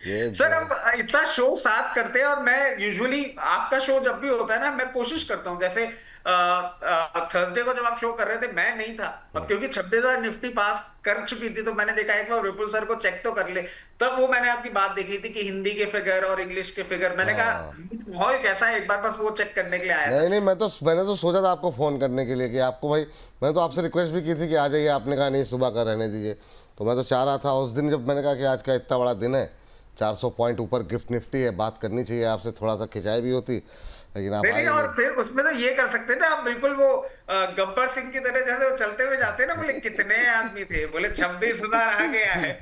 ये सर जो अब इतना शो साथ करते हैं, और मैं यूजुअली आपका शो जब भी होता है ना, मैं कोशिश करता हूं, जैसे थर्सडे को जब आप शो कर रहे थे मैं नहीं था, अब क्योंकि 26,000 निफ्टी पास कर चुकी थी, तो मैंने देखा एक बार विपुल सर को चेक तो कर ले। तब वो मैंने आपकी बात देखी थी कि हिंदी के फिगर और इंग्लिश के फिगर, मैंने हाँ, कहा माहौल कैसा है, एक बार बस वो चेक करने के लिए आया नहीं था। नहीं, मैंने तो सोचा था आपको फ़ोन करने के लिए कि आपको भाई, मैं तो आपसे रिक्वेस्ट भी की थी कि आ जाइए, आपने कहा नहीं सुबह का रहने दीजिए। तो मैं तो चाह रहा था उस दिन, जब मैंने कहा कि आज का इतना बड़ा दिन है, 400 पॉइंट ऊपर गिफ्ट निफ्टी है, बात करनी चाहिए आपसे, थोड़ा सा खिंचाई भी होती, लेकिन आप नहीं आए नहीं, और नहीं। फिर उसमें तो ये कर सकते थे आप, बिल्कुल वो गब्बर सिंह की तरह, जैसे वो चलते हुए जाते हैं ना, बोले कितने आदमी थे, बोले 26,000 आ गया है।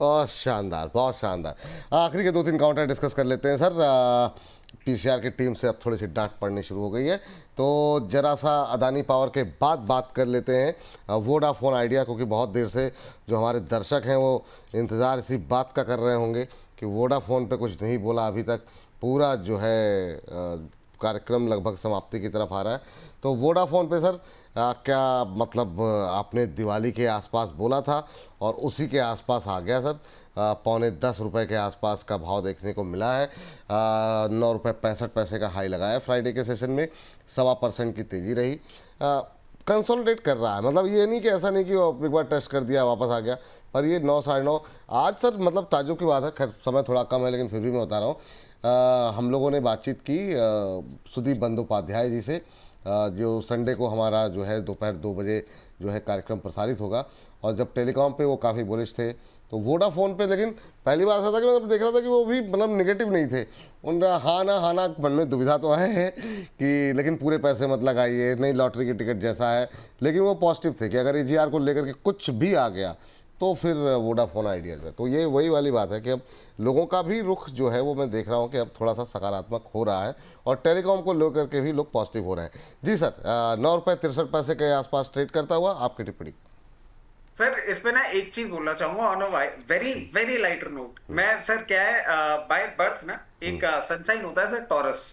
बहुत शानदार, बहुत शानदार। आखिरी के 2-3 काउंटर डिस्कस कर लेते हैं सर। पीसीआर की टीम से अब थोड़ी सी डांट पड़नी शुरू हो गई है, तो जरा सा अदानी पावर के बाद बात कर लेते हैं वोडाफोन आइडिया, क्योंकि बहुत देर से जो हमारे दर्शक हैं वो इंतज़ार इसी बात का कर रहे होंगे कि वोडाफोन पे कुछ नहीं बोला अभी तक। पूरा जो है कार्यक्रम लगभग समाप्ति की तरफ आ रहा है। तो वोडाफोन पे सर क्या मतलब आपने दिवाली के आसपास बोला था और उसी के आसपास आ गया सर। ₹9.10 के आसपास का भाव देखने को मिला है। ₹9.65 का हाई लगाया फ्राइडे के सेशन में, 1.25% की तेज़ी रही। कंसोलिडेट कर रहा है, मतलब ये नहीं कि ऐसा नहीं कि वो एक बार टेस्ट कर दिया वापस आ गया, पर ये 9 साढ़े 9 आज सर, मतलब ताज्जुब की बात है, खैर समय थोड़ा कम है लेकिन फिर भी मैं बता रहा हूँ। हम लोगों ने बातचीत की सुदीप बंदोपाध्याय जी से, जो संडे को हमारा जो है दोपहर 2 बजे जो है कार्यक्रम प्रसारित होगा, और जब टेलीकॉम पे वो काफ़ी बुलिश थे, तो वोडाफोन पे लेकिन पहली बार ऐसा था कि मैं देख रहा था कि वो भी मतलब निगेटिव नहीं थे। उनका हाँ ना मन में दुविधा तो है कि लेकिन पूरे पैसे मत लगाइए, नहीं लॉटरी की टिकट जैसा है, लेकिन वो पॉजिटिव थे कि अगर ईजीआर को लेकर के कुछ भी आ गया तो फिर वोडाफोन आइडिया जो है, तो ये वही वाली बात है कि अब लोगों का भी रुख जो है वो मैं देख रहा हूँ कि अब थोड़ा सा सकारात्मक हो रहा है, और टेलीकॉम को लेकर के भी लोग पॉजिटिव हो रहे हैं। जी सर, ₹9.63 के आसपास ट्रेड करता हुआ आपकी टिप्पणी। सर इस पे ना एक चीज बोलना चाहूंगा on a very very lighter note. मैं सर क्या है, बाय बर्थ ना एक सनसाइन होता है सर, टॉरस।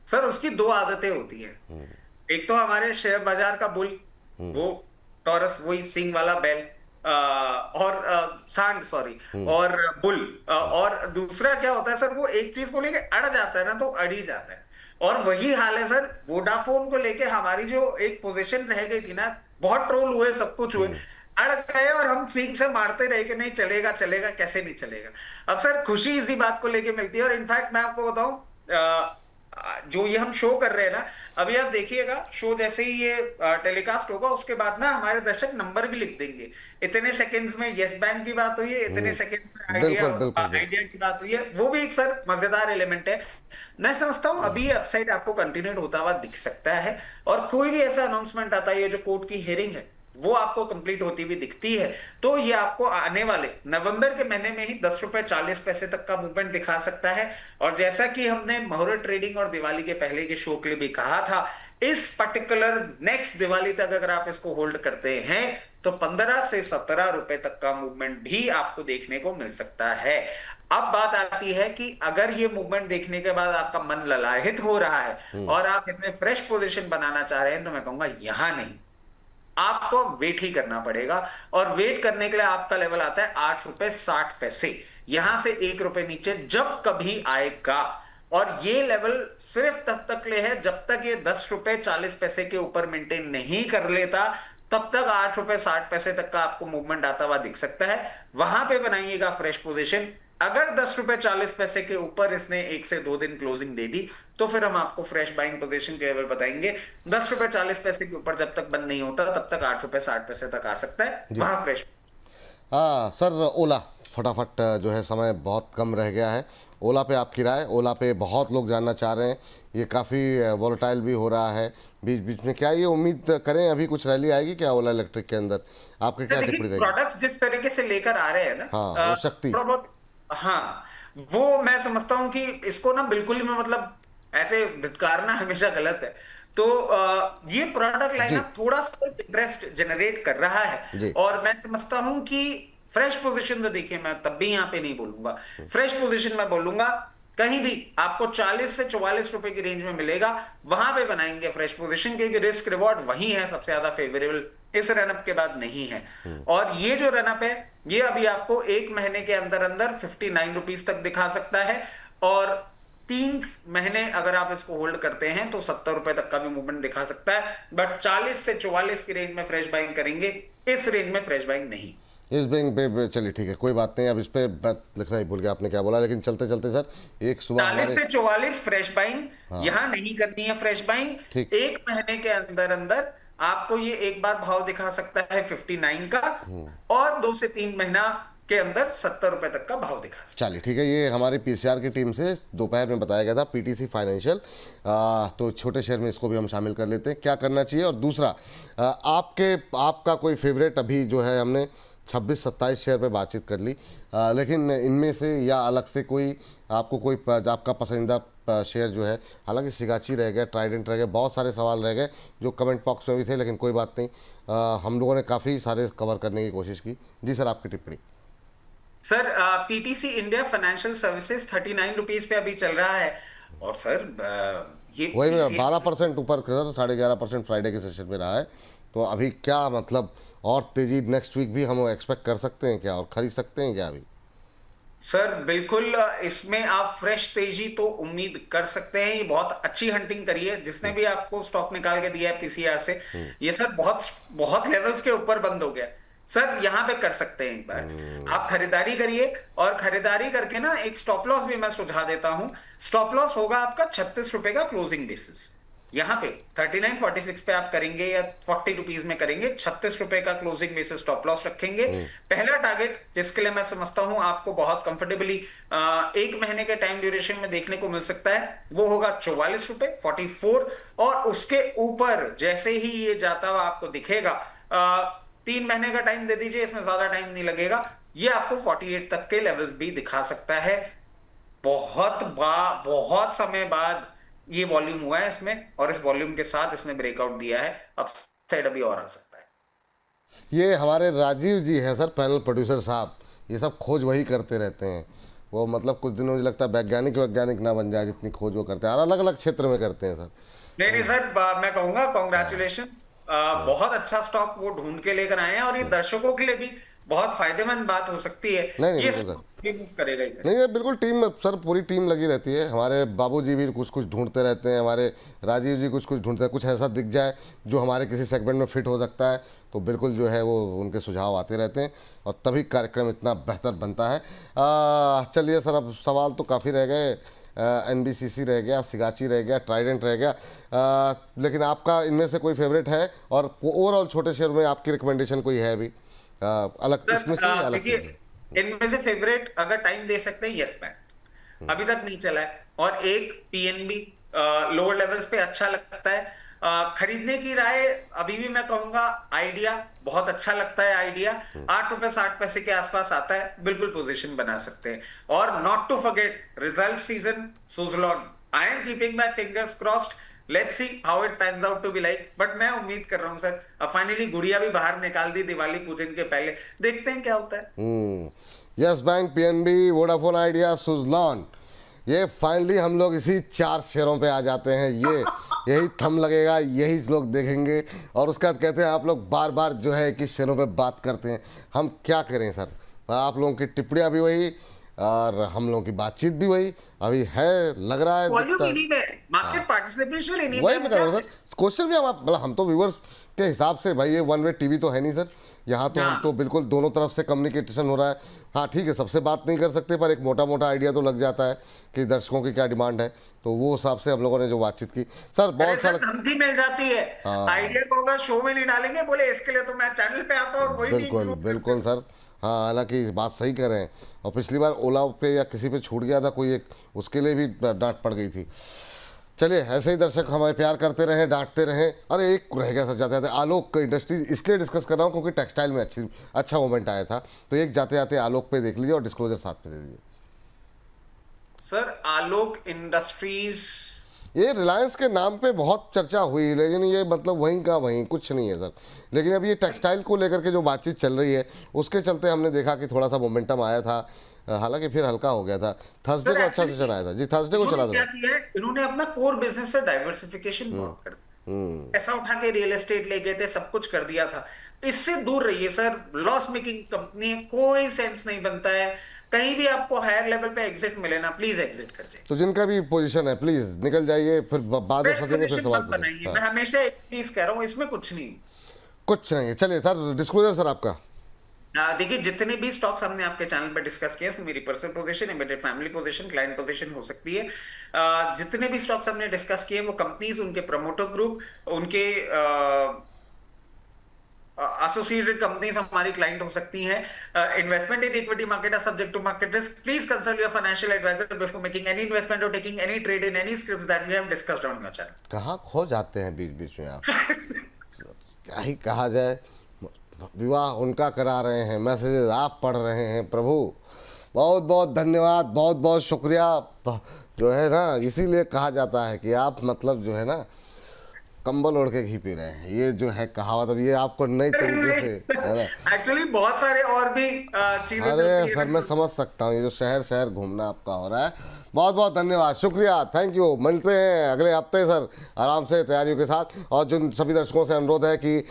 सर उसकी दो आदतें होती हैं, एक तो हमारे शेयर बाजार का बुल, वो टॉरस वही सिंग वाला बैल, और सांड सॉरी, और बुल, और दूसरा क्या होता है सर, वो एक चीज को लेके अड़ जाता है ना तो अड़ ही जाता है। और वही हाल है सर वोडाफोन को लेके, हमारी जो एक पोजीशन रह गई थी ना, बहुत ट्रोल हुए, सब कुछ हुए, अड़ गए, और हम सीख से मारते रहे कि नहीं चलेगा चलेगा, कैसे नहीं चलेगा। अब सर खुशी इसी बात को लेके मिलती है, और इनफैक्ट मैं आपको बताऊं, जो ये हम शो कर रहे हैं ना, अभी आप देखिएगा शो जैसे ही ये टेलीकास्ट होगा उसके बाद ना हमारे दर्शक नंबर भी लिख देंगे, इतने सेकंड्स में यस बैंक की बात हुई है, इतने सेकंड्स में आइडिया बिल्कुल बिल्कुल बिल्कुल। आइडिया की बात हुई है। वो भी एक सर मजेदार एलिमेंट है। मैं समझता हूं अभी अपसाइड आपको कंटिन्यूड होता हुआ दिख सकता है, और कोई भी ऐसा अनाउंसमेंट आता है, ये जो कोर्ट की हियरिंग है वो आपको कंप्लीट होती हुई दिखती है, तो ये आपको आने वाले नवंबर के महीने में ही ₹10.40 तक का मूवमेंट दिखा सकता है। और जैसा कि हमने मुहूर्त ट्रेडिंग और दिवाली के पहले के शो के लिए भी कहा था, इस पर्टिकुलर नेक्स्ट दिवाली तक अगर आप इसको होल्ड करते हैं तो 15 से ₹17 तक का मूवमेंट भी आपको देखने को मिल सकता है। अब बात आती है कि अगर ये मूवमेंट देखने के बाद आपका मन ललाहित हो रहा है और आप इसमें फ्रेश पोजीशन बनाना चाह रहे हैं, तो मैं कहूंगा यहां नहीं, आपको वेट ही करना पड़ेगा। और वेट करने के लिए आपका लेवल आता है ₹8.60। यहां से ₹1 नीचे जब कभी आएगा, और ये लेवल सिर्फ तब तक ले है जब तक ये ₹10.40 के ऊपर मेंटेन नहीं कर लेता, तब तक ₹8.60 तक का आपको मूवमेंट आता हुआ दिख सकता है। वहां पे बनाइएगा फ्रेश पोजीशन। अगर ₹10.40 के ऊपर इसने 1 से 2 दिन क्लोजिंग दे दी, तो फिर हम आपको फ्रेश बाइंग पोजीशन के लेवल बताएंगे। ₹10.40 के ऊपर जब तक बंद नहीं होता तब तक ₹8.60 तक आ सकता है, वहां फ्रेश। हाँ सर, ओला फटाफट जो है, समय बहुत कम रह गया है। ओला पे आपकी राय, ओला पे बहुत लोग जानना चाह रहे हैं, ये काफ़ी वॉलेटाइल भी हो रहा है बीच बीच में, क्या ये उम्मीद करें अभी कुछ रैली आएगी क्या ओला इलेक्ट्रिक के अंदर? आपकी क्या टिप्पणी रहेगी? प्रोडक्ट्स जिस तरीके से लेकर आ रहे हैं ना, हाँ वो शक्ति, हाँ, वो मैं समझता हूं कि इसको ना बिल्कुल ही, मैं मतलब ऐसे धिक्कारना हमेशा गलत है। तो ये प्रोडक्ट जी लाइनअप थोड़ा सा इंटरेस्ट जनरेट कर रहा है, जी और मैं समझता हूं कि फ्रेश पोजीशन तो देखिए, मैं तब भी यहां पे नहीं बोलूंगा, फ्रेश पोजीशन मैं बोलूंगा कहीं भी आपको 40 से 44 रुपए की रेंज में मिलेगा, वहां पे बनाएंगे फ्रेश पोजीशन, क्योंकि रिस्क रिवॉर्ड वही है सबसे ज्यादा फेवरेबल, इस रनअप के बाद नहीं है। और ये जो रनअप है ये अभी आपको एक महीने के अंदर अंदर 59 रुपीज तक दिखा सकता है, और 3 महीने अगर आप इसको होल्ड करते हैं तो 70 रुपए तक का भी मूवमेंट दिखा सकता है। बट 40 से 44 की रेंज में फ्रेश बाइंग करेंगे, इस रेंज में फ्रेश बाइंग नहीं। इस बैंक पे चलिए ठीक है, कोई बात नहीं। अब इस पे मैं लिखना ही भूल गया आपने क्या बोला, लेकिन चलते चलते सर एक सुबह 40 से 44 फ्रेश बाइंग, हाँ। यहां नहीं करनी है फ्रेश बाइंग। ठीक। एक महीने के अंदर अंदर आपको ये एक बार भाव दिखा सकता है 59 का, और 2 से 3 महीना के अंदर 70 रुपए तक का भाव दिखा सकता चलिए ठीक है। ये हमारी पीसीआर की टीम से दोपहर में बताया गया था, पीटीसी फाइनेंशियल। तो छोटे शहर में इसको भी हम शामिल कर लेते हैं, क्या करना चाहिए। और दूसरा आपका कोई फेवरेट, अभी जो है हमने 26-27 शेयर पे बातचीत कर ली, लेकिन इनमें से या अलग से कोई आपको कोई आपका पसंदीदा शेयर जो है, हालांकि सिगाची रह गया, ट्राइडेंट रह गया, बहुत सारे सवाल रह गए जो कमेंट बॉक्स में भी थे, लेकिन कोई बात नहीं, हम लोगों ने काफ़ी सारे कवर करने की कोशिश की। जी सर, आपकी टिप्पणी। Sir, PTC India financial services 39 rupees पे अभी चल रहा है। और सर ये वही में PCI 12% ऊपर सर, 11.5% फ्राइडे के सेशन में रहा है। तो अभी क्या मतलब और तेजी नेक्स्ट वीक भी हम एक्सपेक्ट कर सकते हैं क्या, और खरीद सकते हैं क्या अभी? सर बिल्कुल, इसमें आप फ्रेश तेजी तो उम्मीद कर सकते हैं। ये बहुत अच्छी हंटिंग करी है जिसने भी आपको स्टॉक निकाल के दिया है पीसीआर से। ये सर बहुत बहुत लेवल्स के ऊपर बंद हो गया सर, यहां पे कर सकते हैं एक बार आप खरीदारी करिए। और खरीदारी करके ना एक स्टॉप लॉस भी मैं सुझा देता हूं। स्टॉप लॉस होगा आपका 36 रुपए का क्लोजिंग बेसिस। यहां पे 39.46 पे आप करेंगे या 40 रुपीज में करेंगे, 36 रुपए का क्लोजिंग बेसिस स्टॉप लॉस रखेंगे। पहला टारगेट जिसके लिए मैं समझता हूं आपको बहुत कंफर्टेबली एक महीने के टाइम ड्यूरेशन में देखने को मिल सकता है, वो होगा 44 रुपए 44। और उसके ऊपर जैसे ही ये जाता हुआ आपको दिखेगा, 3 महीने का टाइम दे दीजिए, इसमें ज्यादा टाइम नहीं लगेगा, ये आपको 48 तक के लेवल्स भी दिखा सकता है। बहुत समय बाद ये वॉल्यूम हुआ है इसमें, और इस वॉल्यूम के साथ इसने ब्रेकआउट दिया है। अब साइड अभी और आ सकता है। ये हमारे राजीव जी हैं सर, पैनल प्रोड्यूसर साहब, ये सब खोज वही करते रहते हैं। वो मतलब कुछ दिनों मुझे लगता है वैज्ञानिक ना बन जाए, जितनी खोज वो करते हैं, और अलग अलग क्षेत्र में करते हैं सर। नहीं सर, मैं कहूंगा कॉन्ग्रेचुलेशन, बहुत अच्छा स्टॉक वो ढूंढ के लेकर आए हैं, और ये दर्शकों के लिए भी बहुत फायदेमंद बात हो सकती है। नहीं ये बिल्कुल सर, मूव करेगा ही करेगा। नहीं ये बिल्कुल टीम सर, पूरी टीम लगी रहती है। हमारे बाबूजी भी कुछ कुछ ढूंढते रहते हैं, हमारे राजीव जी कुछ कुछ ढूंढते हैं। कुछ ऐसा दिख जाए जो हमारे किसी सेगमेंट में फिट हो सकता है, तो बिल्कुल जो है वो उनके सुझाव आते रहते हैं, और तभी कार्यक्रम इतना बेहतर बनता है। चलिए सर, अब सवाल तो काफ़ी रह गए। एनबीसीसी रह गया, सिगाची रह गया, ट्राइडेंट रह गया, लेकिन आपका इनमें से कोई फेवरेट है? और ओवरऑल छोटे शेयर में आपकी रिकमेंडेशन कोई है अभी अलग इसमें से, अलग से? इनमें से फेवरेट अगर टाइम दे सकते हैं, यस बैंक अभी तक नहीं चला है, और एक पीएनबी लोअर लेवल्स पे अच्छा लगता है। खरीदने की राय अभी भी मैं कहूंगा आइडिया बहुत अच्छा लगता है। आइडिया 8 रुपए 60 पैसे के आसपास आता है, बिल्कुल पोजीशन बना सकते हैं। और not to forget result season Suzlon, I am keeping my fingers crossed, let's see how it pans out to be like. But मैं उम्मीद कर रहा हूं सर, अब फाइनली गुड़िया भी बाहर निकाल दी दिवाली पूजन के पहले, देखते हैं क्या होता है। Yes bank, PNB, Vodafone idea, Suzlon, ये फाइनली हम लोग इसी 4 शेयरों पे आ जाते हैं। यही थंब लगेगा, यही लोग देखेंगे, और उसके बाद कहते हैं आप लोग बार बार जो है कि शेयरों पे बात करते हैं। हम क्या करें सर, आप लोगों की टिप्पणियाँ भी वही और हम लोगों की बातचीत भी वही अभी है, लग रहा है मार्केट पार्टिसिपेशन वही मैं कर रहा हूँ सर। क्वेश्चन भी हम तो व्यूवर्स के हिसाब से, भाई ये वन वे टीवी तो है नहीं सर, यहाँ तो हम तो बिल्कुल दोनों तरफ से कम्युनिकेशन हो रहा है। हाँ ठीक है, सबसे बात नहीं कर सकते, पर एक मोटा मोटा आइडिया तो लग जाता है कि दर्शकों की क्या डिमांड है, तो वो हिसाब से हम लोगों ने जो बातचीत की सर, बहुत सारा धमकी मिल जाती है। आइडिया को अगर शो में नहीं डालेंगे, बोले इसके लिए तो मैं चैनल पे आता हूँ, और वही बिल्कुल बिल्कुल सर। हाँ, हालांकि बात सही कर रहे हैं, और पिछली बार ओला पे या किसी पे छूट गया था कोई एक, उसके लिए भी डांट पड़ गई थी। चलिए, ऐसे ही दर्शक हमारे प्यार करते रहें, डांटते रहें। अरे एक रह गया सर जाते जाते, आलोक इंडस्ट्री इसलिए डिस्कस कर रहा हूँ क्योंकि टेक्सटाइल में अच्छा मोमेंट आया था, तो एक जाते जाते आलोक पे देख लीजिए और डिस्क्लोजर साथ में दे दीजिए सर। आलोक इंडस्ट्रीज, ये रिलायंस के नाम पे बहुत चर्चा हुई, लेकिन ये मतलब वहीं का वहीं, कुछ नहीं है सर। लेकिन अब ये टेक्सटाइल को लेकर के जो बातचीत चल रही है, उसके चलते हमने देखा कि थोड़ा सा मोमेंटम आया था। हालांकि फिर हल्का हो गया था। थर्सडे सर को अच्छा एक्चुअली सेशन आया था जी, थर्सडे को चला इन्होंने क्या था। किया है, इन्होंने अपना कोर बिजनेस से डाइवर्सिफिकेशन बहुत कर दिया, पैसा उठा के रियल एस्टेट ले गए थे, सब कुछ कर दिया था। इससे दूर रहिए सर, लॉस मेकिंग कंपनी है, कोई सेंस नहीं बनता है। कहीं भी आपको हायर लेवल पे एग्जिट मिले ना, प्लीज एग्जिट कर जाइए। तो जिनका भी पोजीशन है प्लीज निकल जाइए, फिर बाद में फ्रेश फंसेंगे, फिर पोजीशन सवाल मत पूछेंगे। बनाइए, हाँ, मैं हमेशा एक चीज कह रहा हूं, इसमें कुछ नहीं। कुछ नहीं है। चलिए सर, डिस्क्लोजर सर आपका। देखिए, जितने भी स्टॉक्स हमने आपके चैनल पे डिस्कस किए, उसमें मेरी personal position, immediate family position, client position हो सकती है। जितने भी स्टॉक्स हमने डिस्कस किए, वो कंपनीज, उनके प्रमोटर ग्रुप, उनके एसोसिएटेड कंपनीज हमारी क्लाइंट हो सकती हैं। Investment in equity market are subject to market risk. Please consult your financial advisor before making any investment और taking any trade in any scripts that we have discussed on your channel. कहाँ खो जाते हैं बीच बीच में आप, क्या ही कहा जाए। विवाह उनका करा रहे हैं, मैसेजेस आप पढ़ रहे हैं। प्रभु बहुत बहुत धन्यवाद, बहुत बहुत शुक्रिया। जो है ना, इसीलिए कहा जाता है कि आप मतलब जो है ना, कंबल ओढ़ के घी पी रहे हैं। ये जो है कहावत, अब ये आपको नई तरीके से है ना। एक्चुअली बहुत सारे और भी चीजें अरे चलती सर, हैं। मैं समझ सकता हूँ, ये जो शहर शहर घूमना आपका हो रहा है। बहुत बहुत धन्यवाद, शुक्रिया, थैंक यू। मिलते हैं अगले हफ्ते सर, आराम से तैयारियों के साथ। और जिन सभी दर्शकों से अनुरोध है कि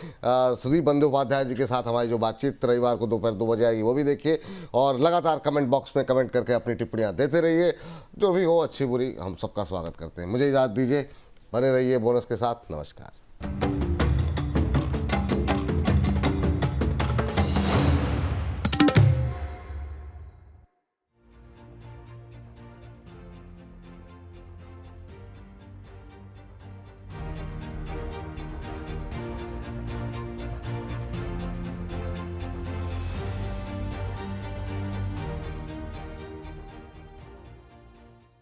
सुदीप बंदोपाध्याय जी के साथ हमारी जो बातचीत रविवार को दोपहर 2 बजे आएगी, वो भी देखिए। और लगातार कमेंट बॉक्स में कमेंट करके अपनी टिप्पणियाँ देते रहिए। जो भी हो, अच्छी बुरी, हम सबका स्वागत करते हैं। मुझे इजाज़त दीजिए, बने रहिए बोनस के साथ। नमस्कार।